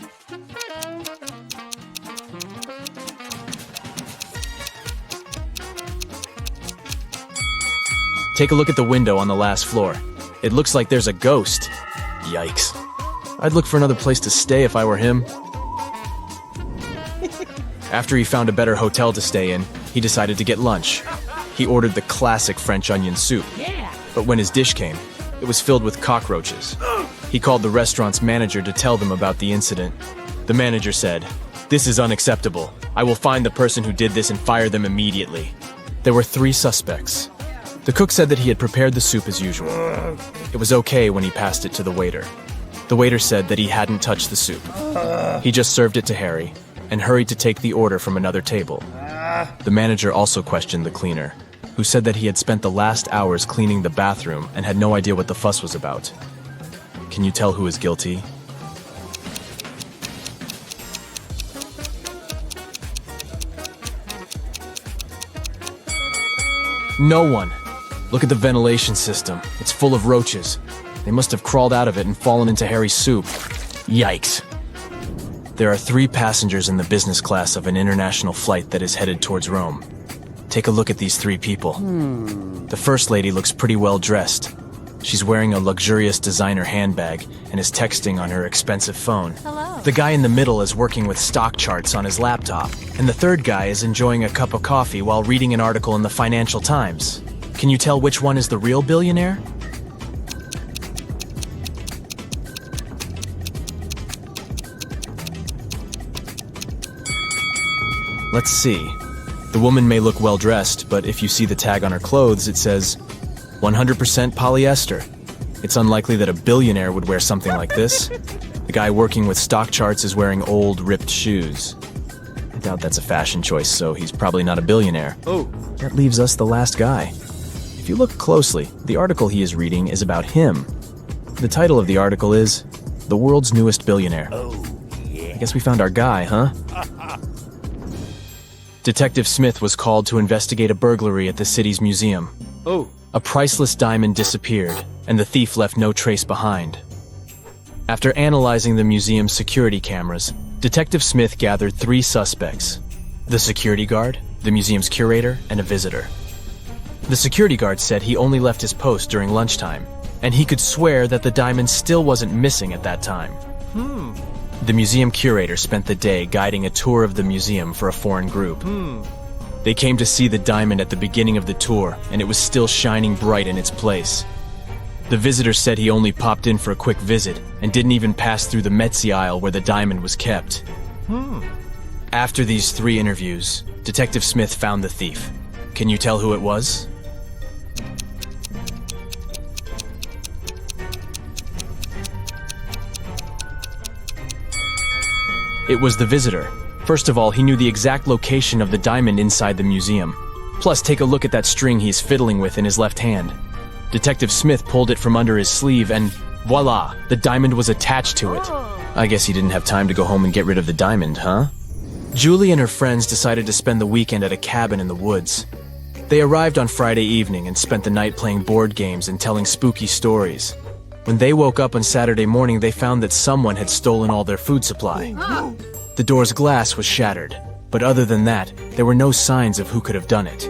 Take a look at the window on the last floor. It looks like there's a ghost. Yikes. I'd look for another place to stay if I were him. After he found a better hotel to stay in, he decided to get lunch. He ordered the classic French onion soup. But when his dish came, it was filled with cockroaches. He called the restaurant's manager to tell them about the incident. The manager said, "This is unacceptable. I will find the person who did this and fire them immediately." There were 3 suspects. The cook said that he had prepared the soup as usual. It was okay when he passed it to the waiter. The waiter said that he hadn't touched the soup. He just served it to Harry and hurried to take the order from another table. The manager also questioned the cleaner, who said that he had spent the last hours cleaning the bathroom and had no idea what the fuss was about. Can you tell who is guilty? No one. Look at the ventilation system. It's full of roaches. They must have crawled out of it and fallen into Harry's soup. Yikes. There are 3 passengers in the business class of an international flight that is headed towards Rome. Take a look at these 3 people. The first lady looks pretty well dressed. She's wearing a luxurious designer handbag and is texting on her expensive phone. Hello. The guy in the middle is working with stock charts on his laptop, and the third guy is enjoying a cup of coffee while reading an article in the Financial Times. Can you tell which one is the real billionaire? Let's see. The woman may look well dressed, but if you see the tag on her clothes, it says 100% polyester. It's unlikely that a billionaire would wear something like this. The guy working with stock charts is wearing old, ripped shoes. I doubt that's a fashion choice, so he's probably not a billionaire. That leaves us the last guy. If you look closely, the article he is reading is about him. The title of the article is The World's Newest Billionaire. I guess we found our guy, huh? Detective Smith was called to investigate a burglary at the city's museum. A priceless diamond disappeared, and the thief left no trace behind. After analyzing the museum's security cameras, Detective Smith gathered 3 suspects: the security guard, the museum's curator, and a visitor. The security guard said he only left his post during lunchtime, and he could swear that the diamond still wasn't missing at that time. The museum curator spent the day guiding a tour of the museum for a foreign group. They came to see the diamond at the beginning of the tour, and it was still shining bright in its place. The visitor said he only popped in for a quick visit and didn't even pass through the Metzi aisle where the diamond was kept. After these 3 interviews, Detective Smith found the thief. Can you tell who it was? It was the visitor. First of all, he knew the exact location of the diamond inside the museum. Plus, take a look at that string he's fiddling with in his left hand. Detective Smith pulled it from under his sleeve and voila, the diamond was attached to it. I guess he didn't have time to go home and get rid of the diamond, huh? Julie and her friends decided to spend the weekend at a cabin in the woods. They arrived on Friday evening and spent the night playing board games and telling spooky stories. When they woke up on Saturday morning, they found that someone had stolen all their food supply. The door's glass was shattered, but other than that, there were no signs of who could have done it.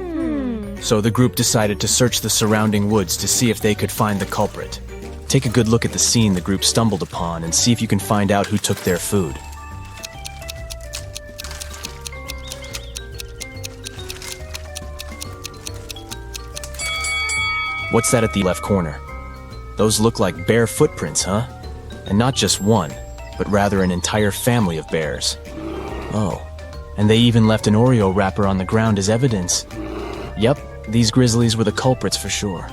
So the group decided to search the surrounding woods to see if they could find the culprit. Take a good look at the scene the group stumbled upon and see if you can find out who took their food. What's that at the left corner? Those look like bear footprints, huh? And not just one, but rather an entire family of bears. Oh, and they even left an Oreo wrapper on the ground as evidence. Yep, these grizzlies were the culprits for sure.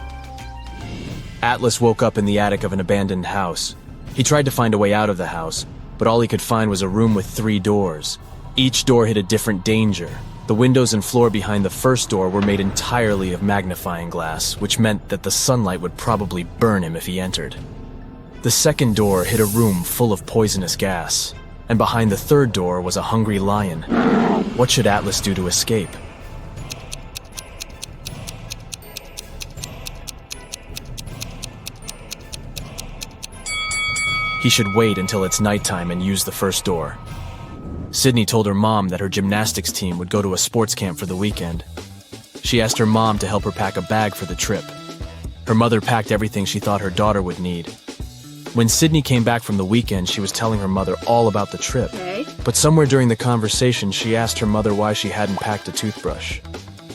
Atlas woke up in the attic of an abandoned house. He tried to find a way out of the house, but all he could find was a room with 3 doors. Each door hid a different danger. The windows and floor behind the first door were made entirely of magnifying glass, which meant that the sunlight would probably burn him if he entered. The second door hid a room full of poisonous gas, and behind the third door was a hungry lion. What should Atlas do to escape? He should wait until it's nighttime and use the first door. Sydney told her mom that her gymnastics team would go to a sports camp for the weekend. She asked her mom to help her pack a bag for the trip. Her mother packed everything she thought her daughter would need. When Sydney came back from the weekend, she was telling her mother all about the trip. But somewhere during the conversation, she asked her mother why she hadn't packed a toothbrush.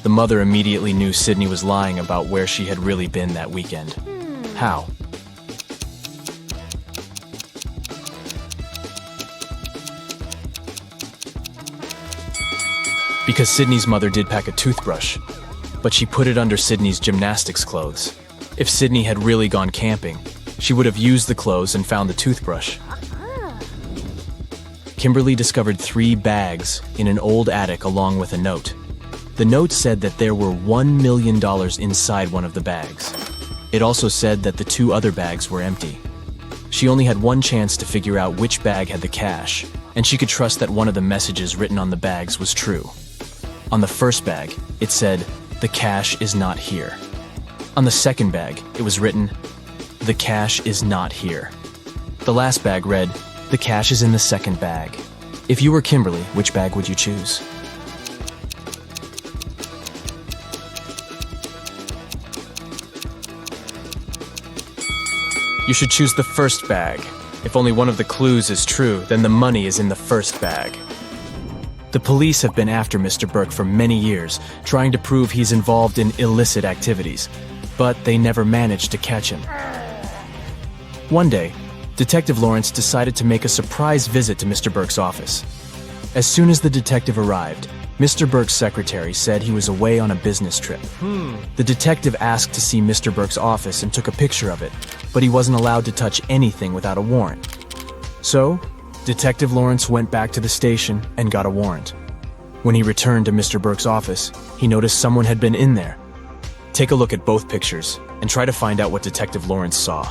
The mother immediately knew Sydney was lying about where she had really been that weekend. How? Because Sydney's mother did pack a toothbrush, but she put it under Sydney's gymnastics clothes. If Sydney had really gone camping, she would have used the clothes and found the toothbrush. Kimberly discovered 3 bags in an old attic along with a note. The note said that there were $1 million inside one of the bags. It also said that the 2 other bags were empty. She only had one chance to figure out which bag had the cash, and she could trust that one of the messages written on the bags was true. On the first bag, it said, "The cash is not here." On the second bag, it was written, "The cash is not here." The last bag read, "The cash is in the second bag." If you were Kimberly, which bag would you choose? You should choose the first bag. If only one of the clues is true, then the money is in the first bag. The police have been after Mr. Burke for many years, trying to prove he's involved in illicit activities, but they never managed to catch him. One day, Detective Lawrence decided to make a surprise visit to Mr. Burke's office. As soon as the detective arrived, Mr. Burke's secretary said he was away on a business trip. The detective asked to see Mr. Burke's office and took a picture of it, but he wasn't allowed to touch anything without a warrant. So, Detective Lawrence went back to the station and got a warrant. When he returned to Mr. Burke's office, he noticed someone had been in there. Take a look at both pictures and try to find out what Detective Lawrence saw.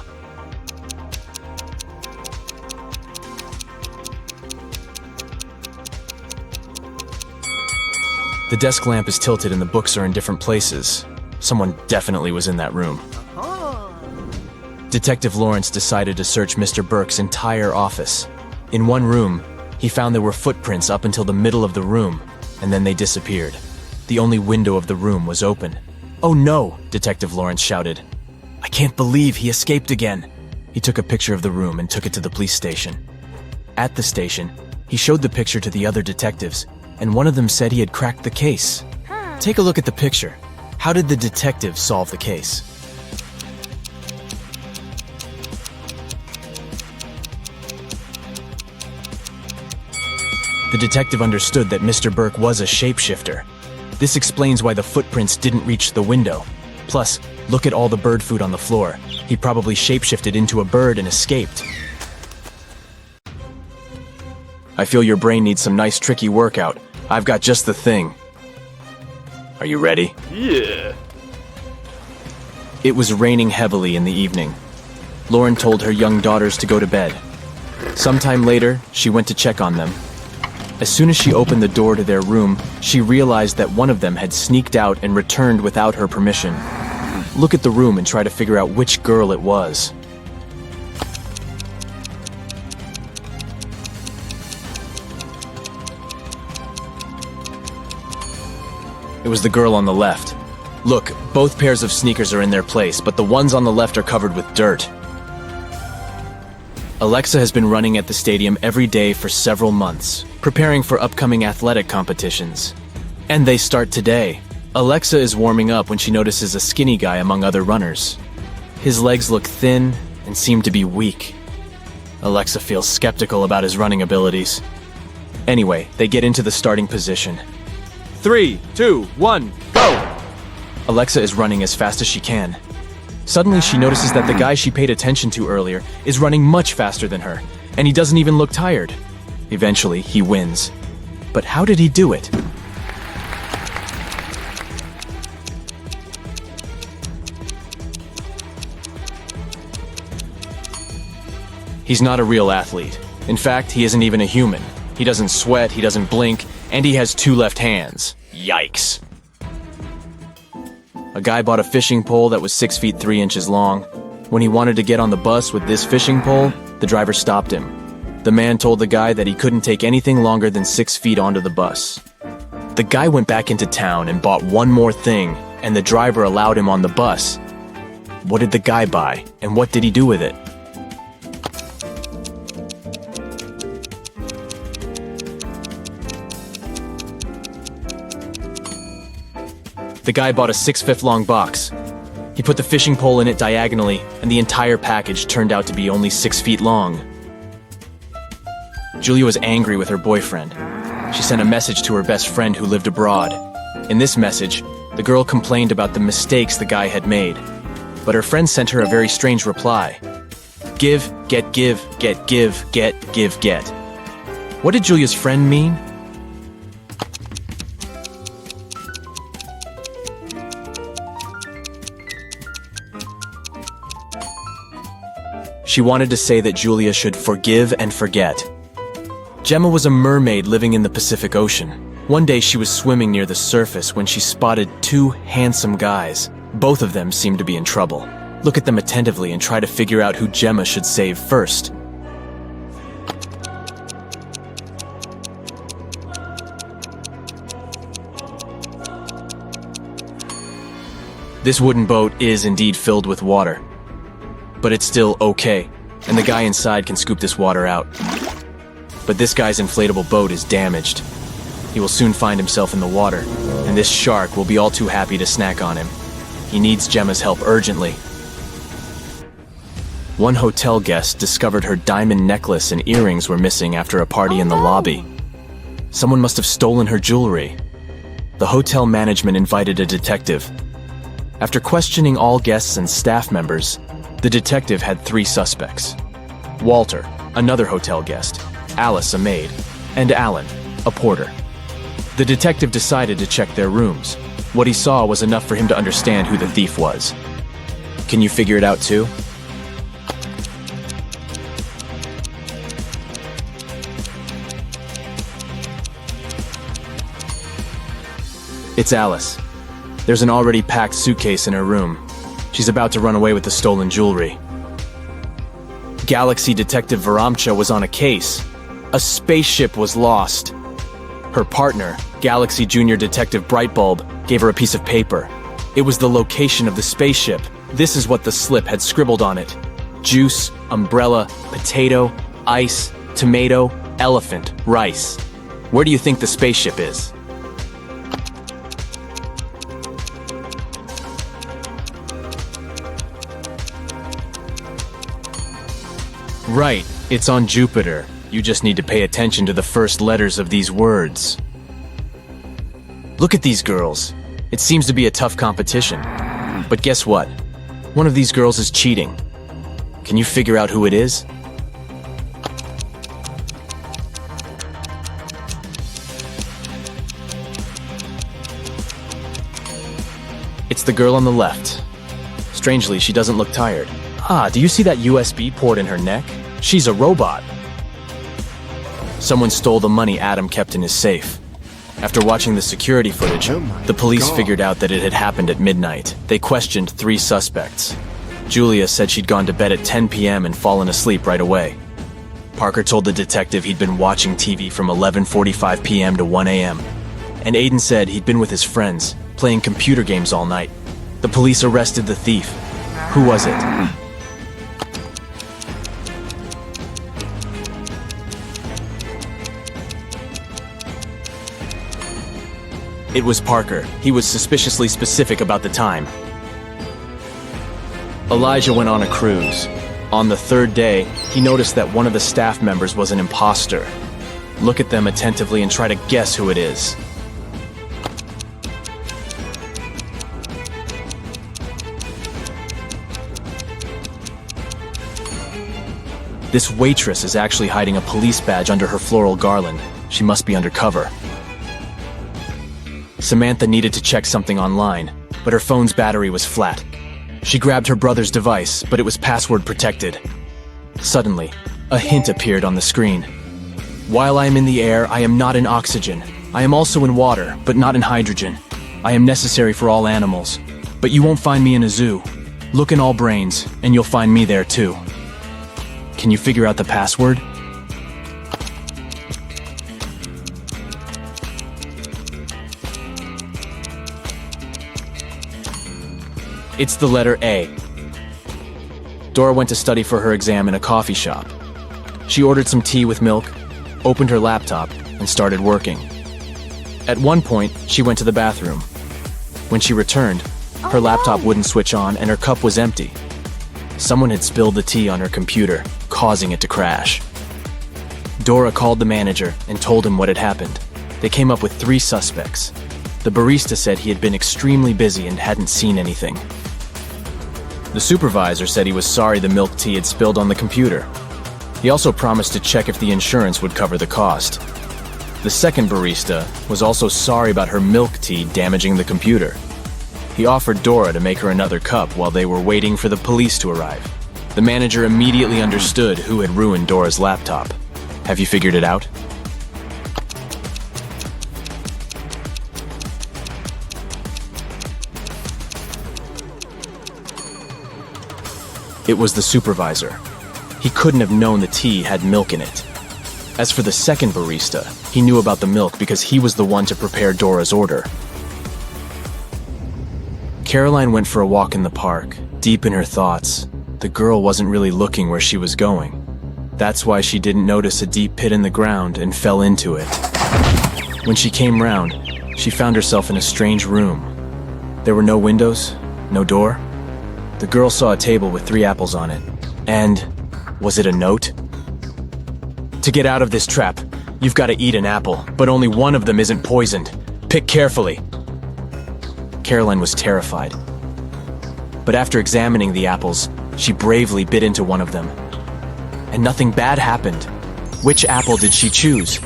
The desk lamp is tilted and the books are in different places. Someone definitely was in that room. Detective Lawrence decided to search Mr. Burke's entire office. In one room, he found there were footprints up until the middle of the room, and then they disappeared. The only window of the room was open. "Oh no!" Detective Lawrence shouted. "I can't believe he escaped again." He took a picture of the room and took it to the police station. At the station, he showed the picture to the other detectives, and one of them said he had cracked the case. Take a look at the picture. How did the detective solve the case? The detective understood that Mr. Burke was a shapeshifter. This explains why the footprints didn't reach the window. Plus, look at all the bird food on the floor. He probably shapeshifted into a bird and escaped. I feel your brain needs some nice tricky workout. I've got just the thing. Are you ready? Yeah. It was raining heavily in the evening. Lauren told her young daughters to go to bed. Sometime later, she went to check on them. As soon as she opened the door to their room, she realized that one of them had sneaked out and returned without her permission. Look at the room and try to figure out which girl it was. It was the girl on the left. Look, both pairs of sneakers are in their place, but the ones on the left are covered with dirt. Alexa has been running at the stadium every day for several months, preparing for upcoming athletic competitions. And they start today. Alexa is warming up when she notices a skinny guy among other runners. His legs look thin and seem to be weak. Alexa feels skeptical about his running abilities. Anyway, they get into the starting position. 3, 2, 1, go! Alexa is running as fast as she can. Suddenly, she notices that the guy she paid attention to earlier is running much faster than her, and he doesn't even look tired. Eventually, he wins. But how did he do it? He's not a real athlete. In fact, he isn't even a human. He doesn't sweat, he doesn't blink, and he has 2 left hands. Yikes. A guy bought a fishing pole that was 6 feet 3 inches long. When he wanted to get on the bus with this fishing pole, the driver stopped him. The man told the guy that he couldn't take anything longer than 6 feet onto the bus. The guy went back into town and bought one more thing, and the driver allowed him on the bus. What did the guy buy, and what did he do with it? The guy bought a 6-foot long box. He put the fishing pole in it diagonally, and the entire package turned out to be only 6 feet long. Julia was angry with her boyfriend. She sent a message to her best friend who lived abroad. In this message, the girl complained about the mistakes the guy had made. But her friend sent her a very strange reply. Give, get, give, get, give, get, give, get. What did Julia's friend mean? She wanted to say that Julia should forgive and forget. Gemma was a mermaid living in the Pacific Ocean. One day she was swimming near the surface when she spotted 2 handsome guys. Both of them seemed to be in trouble. Look at them attentively and try to figure out who Gemma should save first. This wooden boat is indeed filled with water. But it's still okay, and the guy inside can scoop this water out. But this guy's inflatable boat is damaged. He will soon find himself in the water, and this shark will be all too happy to snack on him. He needs Gemma's help urgently. One hotel guest discovered her diamond necklace and earrings were missing after a party in the lobby. Someone must have stolen her jewelry. The hotel management invited a detective. After questioning all guests and staff members, the detective had 3 suspects. Walter, another hotel guest, Alice, a maid, and Alan, a porter. The detective decided to check their rooms. What he saw was enough for him to understand who the thief was. Can you figure it out too? It's Alice. There's an already packed suitcase in her room. She's about to run away with the stolen jewelry. Galaxy Detective Varamcha was on a case. A spaceship was lost. Her partner, Galaxy Junior Detective Brightbulb, gave her a piece of paper. It was the location of the spaceship. This is what the slip had scribbled on it. Juice, umbrella, potato, ice, tomato, elephant, rice. Where do you think the spaceship is? Right, it's on Jupiter. You just need to pay attention to the first letters of these words. Look at these girls. It seems to be a tough competition. But guess what? One of these girls is cheating. Can you figure out who it is? It's the girl on the left. Strangely, she doesn't look tired. Ah, do you see that USB port in her neck? She's a robot. Someone stole the money Adam kept in his safe. After watching the security footage, the police figured out that it had happened at midnight. They questioned 3 suspects. Julia said she'd gone to bed at 10 p.m. and fallen asleep right away. Parker told the detective he'd been watching TV from 11:45 p.m. to 1 a.m. And Aiden said he'd been with his friends, playing computer games all night. The police arrested the thief. Who was it? It was Parker. He was suspiciously specific about the time. Elijah went on a cruise. On the 3rd day, he noticed that one of the staff members was an imposter. Look at them attentively and try to guess who it is. This waitress is actually hiding a police badge under her floral garland. She must be undercover. Samantha needed to check something online, but her phone's battery was flat. She grabbed her brother's device, but it was password protected. Suddenly, a hint appeared on the screen. While I am in the air, I am not in oxygen. I am also in water, but not in hydrogen. I am necessary for all animals, but you won't find me in a zoo. Look in all brains, and you'll find me there too. Can you figure out the password? It's the letter A. Dora went to study for her exam in a coffee shop. She ordered some tea with milk, opened her laptop, and started working. At one point, she went to the bathroom. When she returned, her laptop wouldn't switch on and her cup was empty. Someone had spilled the tea on her computer, causing it to crash. Dora called the manager and told him what had happened. They came up with 3 suspects. The barista said he had been extremely busy and hadn't seen anything. The supervisor said he was sorry the milk tea had spilled on the computer. He also promised to check if the insurance would cover the cost. The second barista was also sorry about her milk tea damaging the computer. He offered Dora to make her another cup while they were waiting for the police to arrive. The manager immediately understood who had ruined Dora's laptop. Have you figured it out? It was the supervisor. He couldn't have known the tea had milk in it. As for the second barista, he knew about the milk because he was the one to prepare Dora's order. Caroline went for a walk in the park, deep in her thoughts. The girl wasn't really looking where she was going. That's why she didn't notice a deep pit in the ground and fell into it. When she came round, she found herself in a strange room. There were no windows, no door. The girl saw a table with 3 apples on it. And was it a note? To get out of this trap, you've got to eat an apple, but only one of them isn't poisoned. Pick carefully. Caroline was terrified. But after examining the apples, she bravely bit into one of them. And nothing bad happened. Which apple did she choose?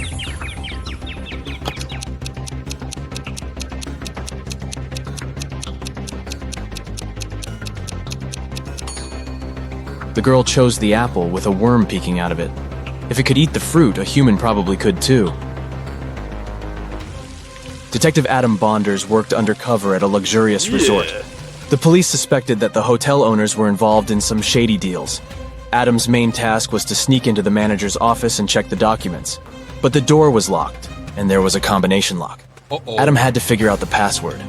The girl chose the apple with a worm peeking out of it. If it could eat the fruit, a human probably could too. Detective Adam Bonders worked undercover at a luxurious resort. The police suspected that the hotel owners were involved in some shady deals. Adam's main task was to sneak into the manager's office and check the documents. But the door was locked, and there was a combination lock. Adam had to figure out the password.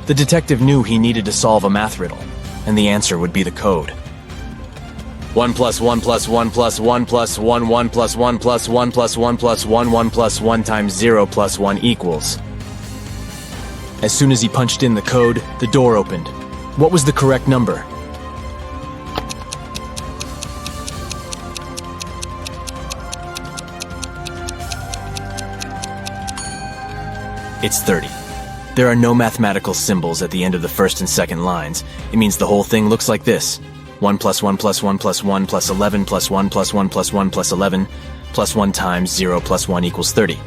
The detective knew he needed to solve a math riddle, and the answer would be the code. 1 plus 1 plus 1 plus 1 plus 1 1 plus 1 plus 1 plus 1 plus 1 1 plus 1 times 0 plus 1 equals. As soon as he punched in the code, the door opened. What was the correct number? It's 30. There are no mathematical symbols at the end of the first and second lines. It means the whole thing looks like this. 1 plus 1 plus 1 plus 1 plus 11 plus 1 plus 1 plus 1 plus 11 plus 1 times 0 plus 1 equals 30.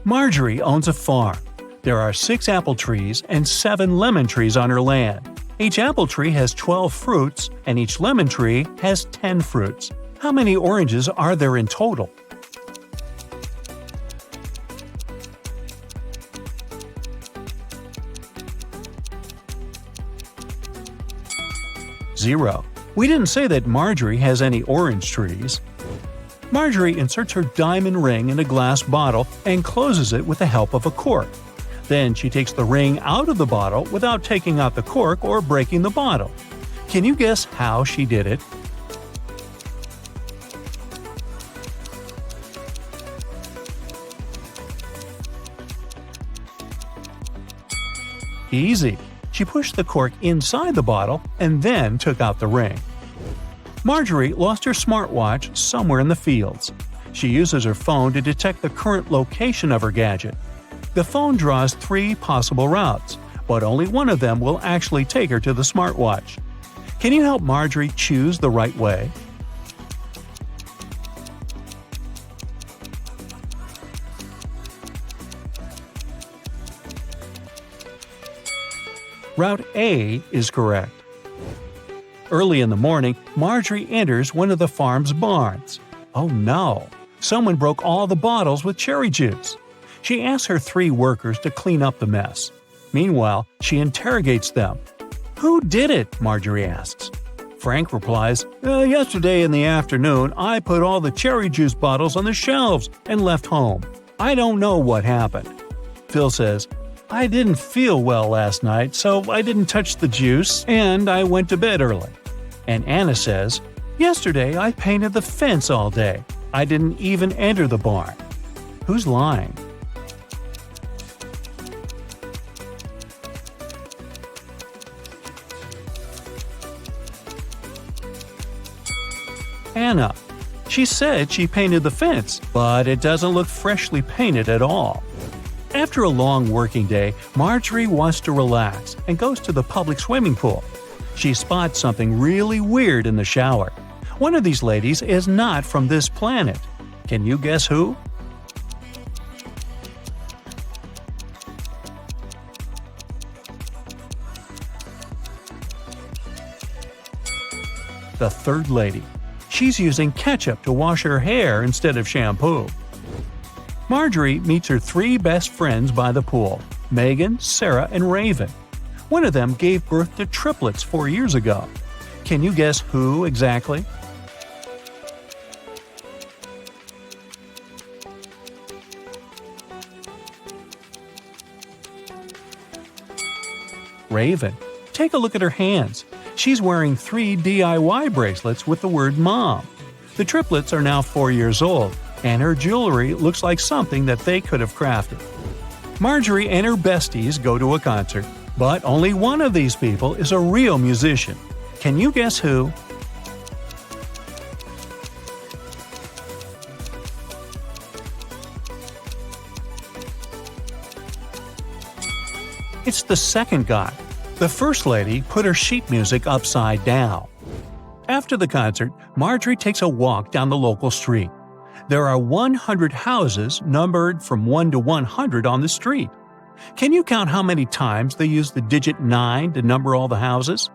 Marjorie owns a farm. There are 6 apple trees and 7 lemon trees on her land. Each apple tree has 12 fruits, and each lemon tree has 10 fruits. How many oranges are there in total? Zero. We didn't say that Marjorie has any orange trees. Marjorie inserts her diamond ring in a glass bottle and closes it with the help of a cork. Then she takes the ring out of the bottle without taking out the cork or breaking the bottle. Can you guess how she did it? Easy. She pushed the cork inside the bottle and then took out the ring. Marjorie lost her smartwatch somewhere in the fields. She uses her phone to detect the current location of her gadget. The phone draws 3 possible routes, but only one of them will actually take her to the smartwatch. Can you help Marjorie choose the right way? Route A is correct. Early in the morning, Marjorie enters one of the farm's barns. Oh no! Someone broke all the bottles with cherry juice. She asks her 3 workers to clean up the mess. Meanwhile, she interrogates them. "Who did it?" Marjorie asks. Frank replies, "Yesterday in the afternoon, I put all the cherry juice bottles on the shelves and left home. I don't know what happened." Phil says, "I didn't feel well last night, so I didn't touch the juice, and I went to bed early." And Anna says, "Yesterday I painted the fence all day. I didn't even enter the barn." Who's lying? Anna. She said she painted the fence, but it doesn't look freshly painted at all. After a long working day, Marjorie wants to relax and goes to the public swimming pool. She spots something really weird in the shower. One of these ladies is not from this planet. Can you guess who? The third lady. She's using ketchup to wash her hair instead of shampoo. Marjorie meets her 3 best friends by the pool: Megan, Sarah, and Raven. One of them gave birth to triplets 4 years ago. Can you guess who exactly? Raven. Take a look at her hands. She's wearing 3 DIY bracelets with the word Mom. The triplets are now 4 years old, and her jewelry looks like something that they could have crafted. Marjorie and her besties go to a concert, but only one of these people is a real musician. Can you guess who? It's the second guy. The first lady put her sheet music upside down. After the concert, Marjorie takes a walk down the local street. There are 100 houses numbered from 1 to 100 on the street. Can you count how many times they use the digit 9 to number all the houses?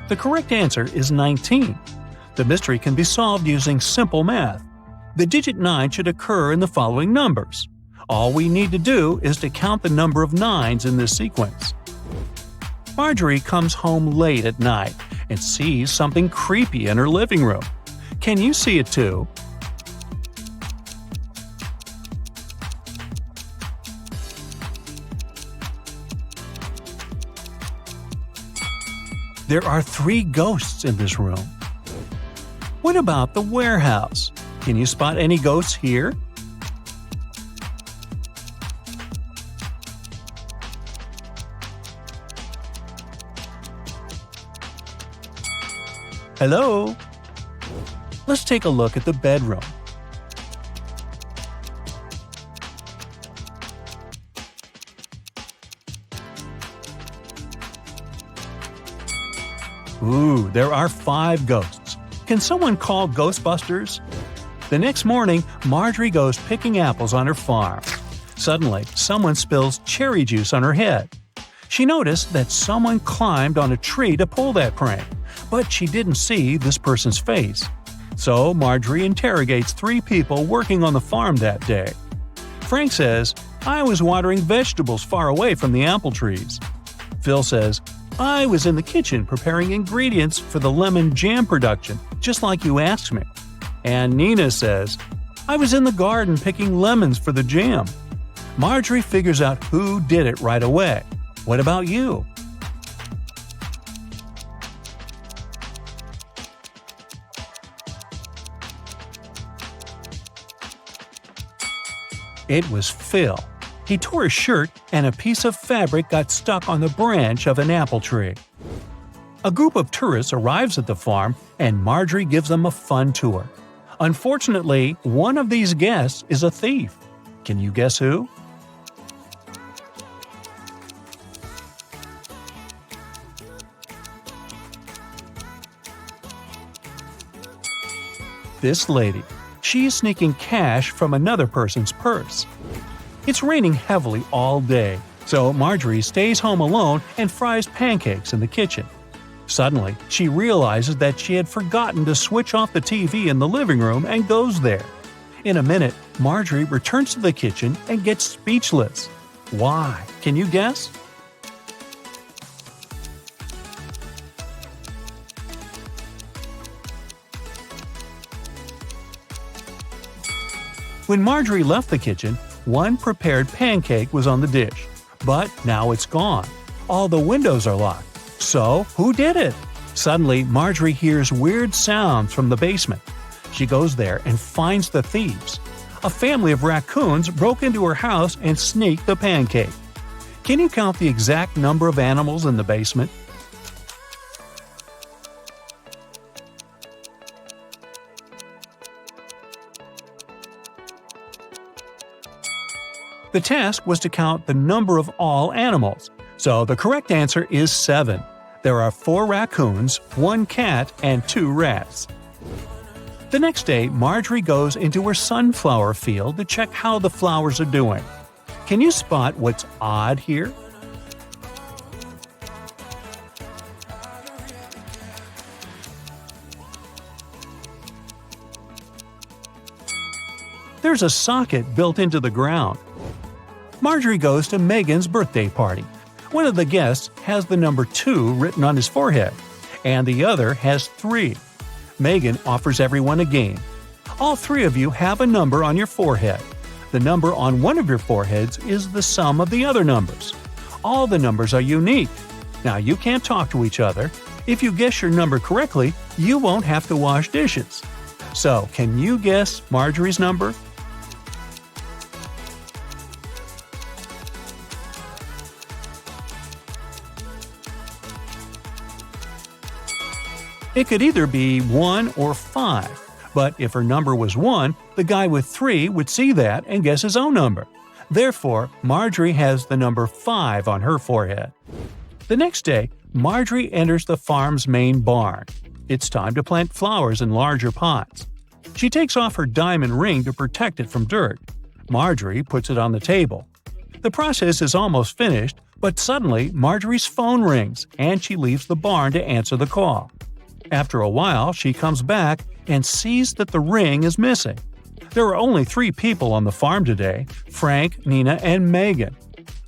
The correct answer is 19. The mystery can be solved using simple math. The digit 9 should occur in the following numbers. All we need to do is to count the number of 9s in this sequence. Marjorie comes home late at night and sees something creepy in her living room. Can you see it too? There are 3 ghosts in this room. What about the warehouse? Can you spot any ghosts here? Hello? Let's take a look at the bedroom. Ooh, there are 5 ghosts. Can someone call Ghostbusters? The next morning, Marjorie goes picking apples on her farm. Suddenly, someone spills cherry juice on her head. She noticed that someone climbed on a tree to pull that prank, but she didn't see this person's face. So Marjorie interrogates 3 people working on the farm that day. Frank says, "I was watering vegetables far away from the apple trees." Phil says, "I was in the kitchen preparing ingredients for the lemon jam production, just like you asked me." And Nina says, "I was in the garden picking lemons for the jam." Marjorie figures out who did it right away. What about you? It was Phil. He tore his shirt and a piece of fabric got stuck on the branch of an apple tree. A group of tourists arrives at the farm and Marjorie gives them a fun tour. Unfortunately, one of these guests is a thief. Can you guess who? This lady. She is sneaking cash from another person's purse. It's raining heavily all day, so Marjorie stays home alone and fries pancakes in the kitchen. Suddenly, she realizes that she had forgotten to switch off the TV in the living room and goes there. In a minute, Marjorie returns to the kitchen and gets speechless. Why? Can you guess? When Marjorie left the kitchen, one prepared pancake was on the dish, but now it's gone. All the windows are locked. So, who did it? Suddenly, Marjorie hears weird sounds from the basement. She goes there and finds the thieves. A family of raccoons broke into her house and sneaked the pancake. Can you count the exact number of animals in the basement? The task was to count the number of all animals, so the correct answer is 7. There are 4 raccoons, 1 cat, and 2 rats. The next day, Marjorie goes into her sunflower field to check how the flowers are doing. Can you spot what's odd here? There's a socket built into the ground. Marjorie goes to Megan's birthday party. One of the guests has the number 2 written on his forehead, and the other has 3. Megan offers everyone a game. All 3 of you have a number on your forehead. The number on one of your foreheads is the sum of the other numbers. All the numbers are unique. Now, you can't talk to each other. If you guess your number correctly, you won't have to wash dishes. So, can you guess Marjorie's number? It could either be 1 or 5, but if her number was 1, the guy with 3 would see that and guess his own number. Therefore, Marjorie has the number 5 on her forehead. The next day, Marjorie enters the farm's main barn. It's time to plant flowers in larger pots. She takes off her diamond ring to protect it from dirt. Marjorie puts it on the table. The process is almost finished, but suddenly Marjorie's phone rings and she leaves the barn to answer the call. After a while, she comes back and sees that the ring is missing. There are only 3 people on the farm today: Frank, Nina, and Megan.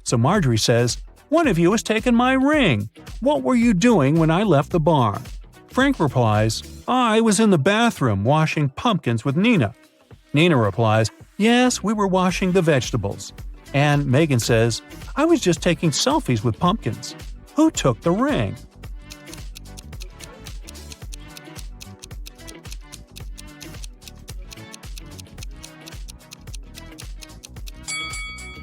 So Marjorie says, "One of you has taken my ring. What were you doing when I left the barn?" Frank replies, "I was in the bathroom washing pumpkins with Nina." Nina replies, "Yes, we were washing the vegetables." And Megan says, "I was just taking selfies with pumpkins. Who took the ring?"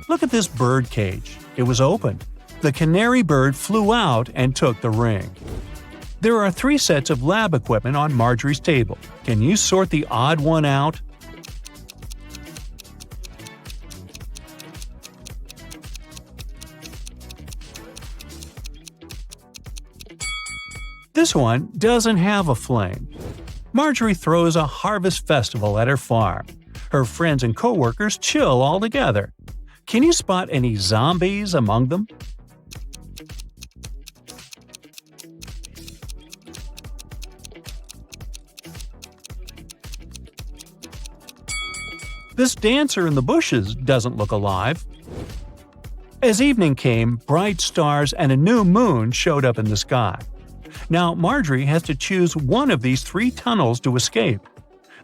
Look at this bird cage. It was opened. The canary bird flew out and took the ring. There are 3 sets of lab equipment on Marjorie's table. Can you sort the odd one out? This one doesn't have a flame. Marjorie throws a harvest festival at her farm. Her friends and coworkers chill all together. Can you spot any zombies among them? This dancer in the bushes doesn't look alive. As evening came, bright stars and a new moon showed up in the sky. Now Marjorie has to choose one of these 3 tunnels to escape.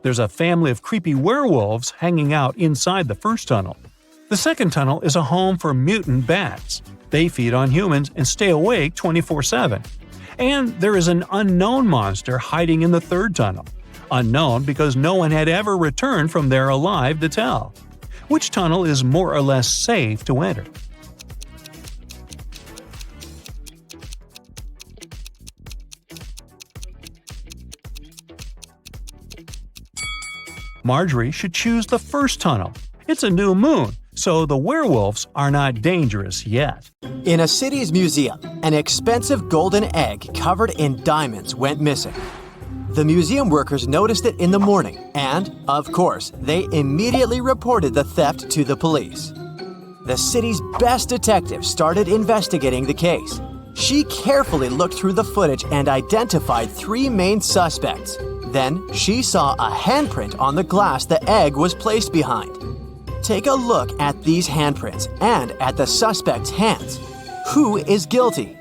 There's a family of creepy werewolves hanging out inside the first tunnel. The second tunnel is a home for mutant bats. They feed on humans and stay awake 24/7. And there is an unknown monster hiding in the third tunnel. Unknown because no one had ever returned from there alive to tell. Which tunnel is more or less safe to enter? Marjorie should choose the first tunnel. It's a new moon, so the werewolves are not dangerous yet. In a city's museum, an expensive golden egg covered in diamonds went missing. The museum workers noticed it in the morning, and, of course, they immediately reported the theft to the police. The city's best detective started investigating the case. She carefully looked through the footage and identified 3 main suspects. Then she saw a handprint on the glass the egg was placed behind. Take a look at these handprints and at the suspect's hands. Who is guilty?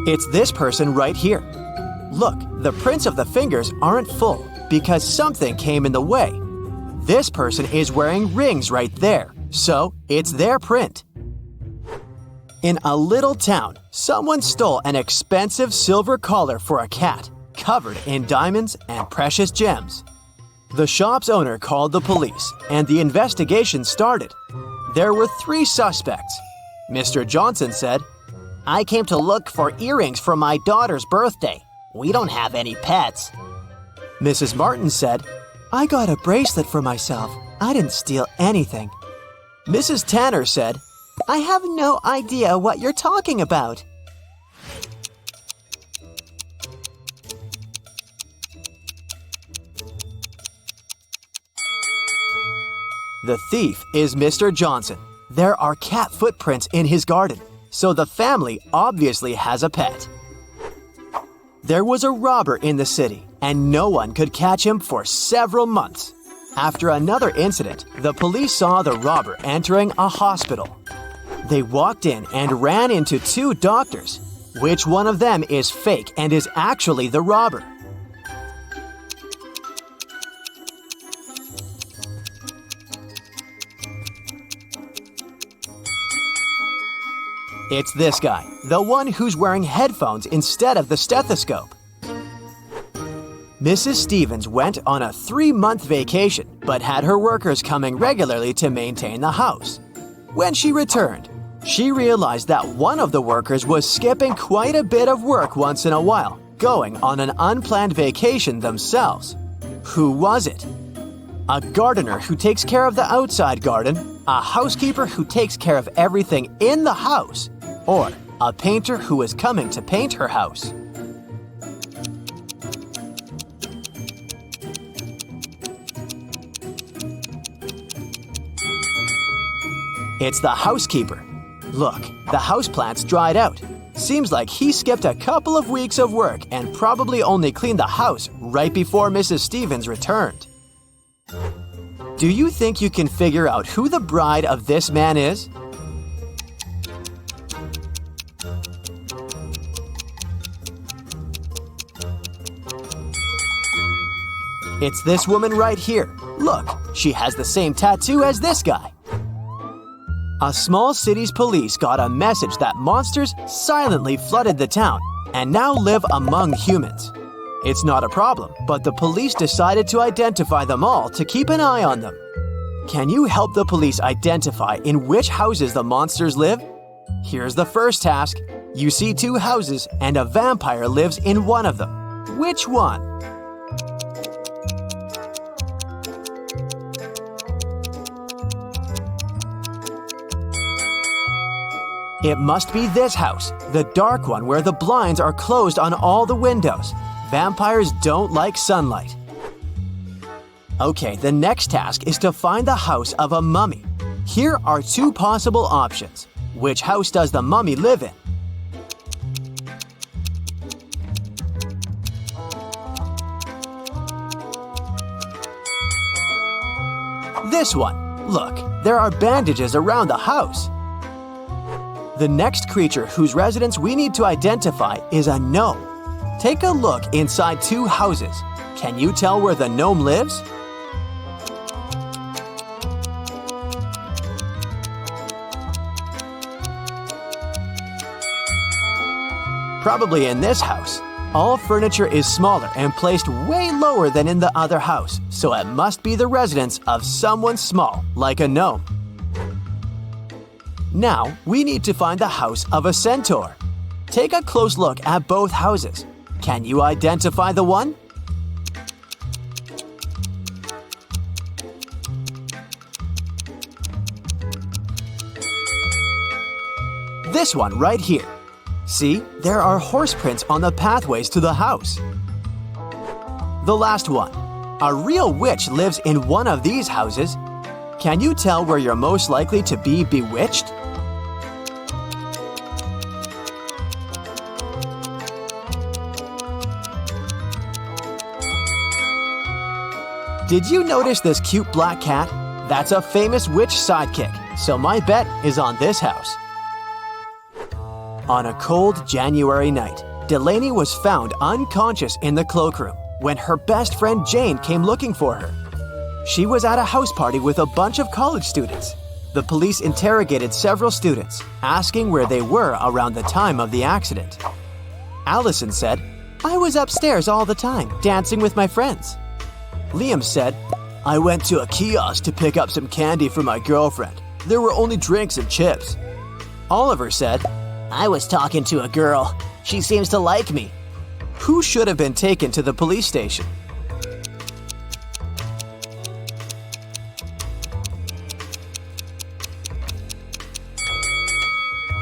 It's this person right here. Look, the prints of the fingers aren't full because something came in the way. This person is wearing rings right there, so it's their print. In a little town, someone stole an expensive silver collar for a cat, covered in diamonds and precious gems. The shop's owner called the police, and the investigation started. There were 3 suspects. Mr. Johnson said, I came to look for earrings for my daughter's birthday. We don't have any pets. Mrs. Martin said, I got a bracelet for myself. I didn't steal anything. Mrs. Tanner said, I have no idea what you're talking about. The thief is Mr. Johnson. There are cat footprints in his garden, so the family obviously has a pet. There was a robber in the city, and no one could catch him for several months. After another incident, the police saw the robber entering a hospital. They walked in and ran into 2 doctors. Which one of them is fake and is actually the robber? It's this guy, the one who's wearing headphones instead of the stethoscope. Mrs. Stevens went on a 3-month vacation, but had her workers coming regularly to maintain the house. When she returned, she realized that one of the workers was skipping quite a bit of work once in a while, going on an unplanned vacation themselves. Who was it? A gardener who takes care of the outside garden, a housekeeper who takes care of everything in the house, or a painter who is coming to paint her house. It's the housekeeper. Look, the houseplant's dried out. Seems like he skipped a couple of weeks of work and probably only cleaned the house right before Mrs. Stevens returned. Do you think you can figure out who the bride of this man is? It's this woman right here. Look, she has the same tattoo as this guy. A small city's police got a message that monsters silently flooded the town and now live among humans. It's not a problem, but the police decided to identify them all to keep an eye on them. Can you help the police identify in which houses the monsters live? Here's the first task. You see 2 houses and a vampire lives in one of them. Which one? It must be this house, the dark one where the blinds are closed on all the windows. Vampires don't like sunlight. Okay, the next task is to find the house of a mummy. Here are 2 possible options. Which house does the mummy live in? This one. Look, there are bandages around the house. The next creature whose residence we need to identify is a gnome. Take a look inside 2 houses. Can you tell where the gnome lives? Probably in this house. All furniture is smaller and placed way lower than in the other house, so it must be the residence of someone small, like a gnome. Now, we need to find the house of a centaur. Take a close look at both houses. Can you identify the one? This one right here. See, there are horse prints on the pathways to the house. The last one. A real witch lives in one of these houses. Can you tell where you're most likely to be bewitched? Did you notice this cute black cat? That's a famous witch sidekick, so my bet is on this house. On a cold January night, Delaney was found unconscious in the cloakroom. when her best friend Jane came looking for her. She was at a house party with a bunch of college students. The police interrogated several students, asking where they were around the time of the accident. Allison said, "I was upstairs all the time, dancing with my friends." Liam said, "I went to a kiosk to pick up some candy for my girlfriend. There were only drinks and chips." Oliver said, I was talking to a girl. She seems to like me. Who should have been taken to the police station?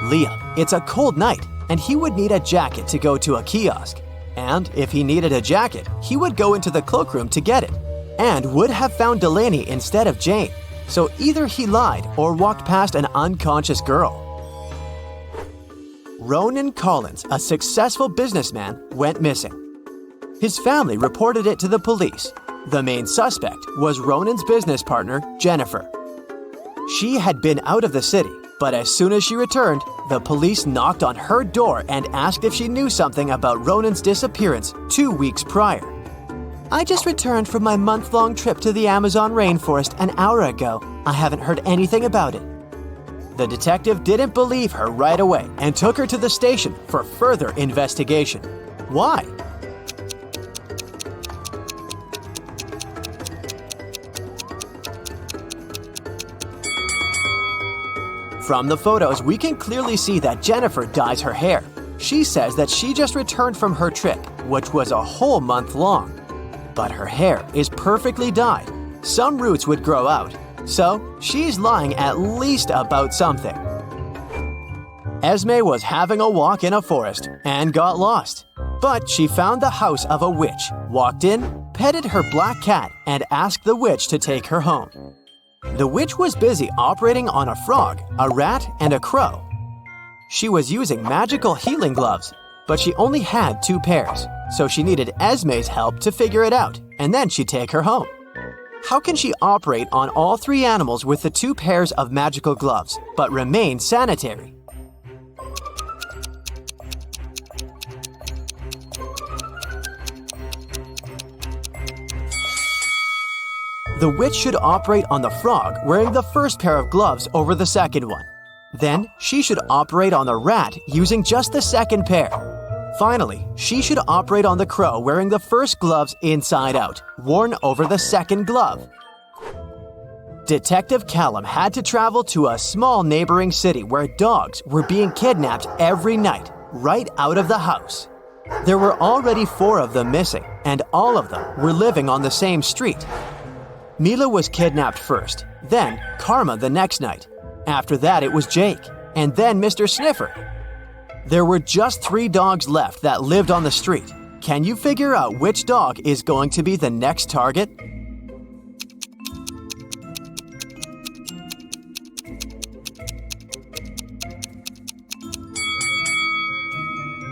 Liam. It's a cold night, and he would need a jacket to go to a kiosk. And if he needed a jacket, he would go into the cloakroom to get it, and would have found Delaney instead of Jane. So either he lied or walked past an unconscious girl. Ronan Collins, a successful businessman, went missing. His family reported it to the police. The main suspect was Ronan's business partner, Jennifer. She had been out of the city, but as soon as she returned, the police knocked on her door and asked if she knew something about Ronan's disappearance 2 weeks prior. "I just returned from my month-long trip to the Amazon rainforest an hour ago. I haven't heard anything about it." The detective didn't believe her right away and took her to the station for further investigation. Why? From the photos, we can clearly see that Jennifer dyes her hair. She says that she just returned from her trip, which was a whole month long. But her hair is perfectly dyed. Some roots would grow out, so she's lying at least about something. Esme was having a walk in a forest and got lost. But she found the house of a witch, walked in, petted her black cat, and asked the witch to take her home. The witch was busy operating on a frog, a rat, and a crow. She was using magical healing gloves, but she only had 2 pairs, so she needed Esme's help to figure it out, and then she'd take her home. How can she operate on all 3 animals with the 2 pairs of magical gloves, but remain sanitary? The witch should operate on the frog wearing the first pair of gloves over the second one. Then, she should operate on the rat using just the second pair. Finally, she should operate on the crow wearing the first gloves inside out, worn over the second glove. Detective Callum had to travel to a small neighboring city where dogs were being kidnapped every night, right out of the house. There were already 4 of them missing, and all of them were living on the same street. Mila was kidnapped first, then Karma the next night. After that, it was Jake, and then Mr. Sniffer. There were just 3 dogs left that lived on the street. Can you figure out which dog is going to be the next target?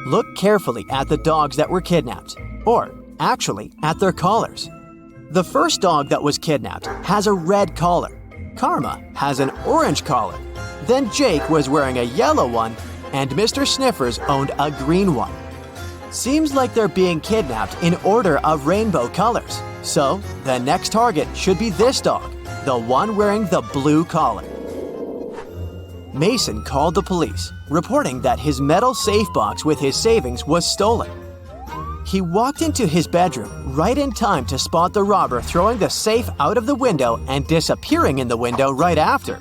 Look carefully at the dogs that were kidnapped, or actually at their collars. The first dog that was kidnapped has a red collar. Karma has an orange collar. Then Jake was wearing a yellow one, and Mr. Sniffers owned a green one. Seems like they're being kidnapped in order of rainbow colors. So, the next target should be this dog, the one wearing the blue collar. Mason called the police, reporting that his metal safe box with his savings was stolen. He walked into his bedroom right in time to spot the robber throwing the safe out of the window and disappearing in the window right after.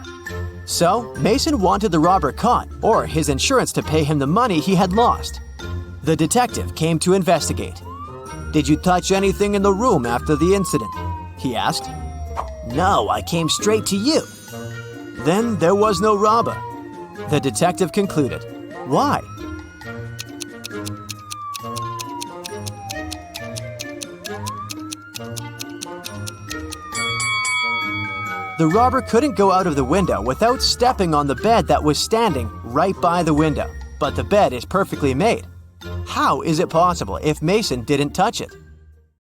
So, Mason wanted the robber caught or his insurance to pay him the money he had lost. The detective came to investigate. "Did you touch anything in the room after the incident?" he asked. "No, I came straight to you." "Then there was no robber," the detective concluded. "Why?" The robber couldn't go out of the window without stepping on the bed that was standing right by the window, but the bed is perfectly made. How is it possible if Mason didn't touch it?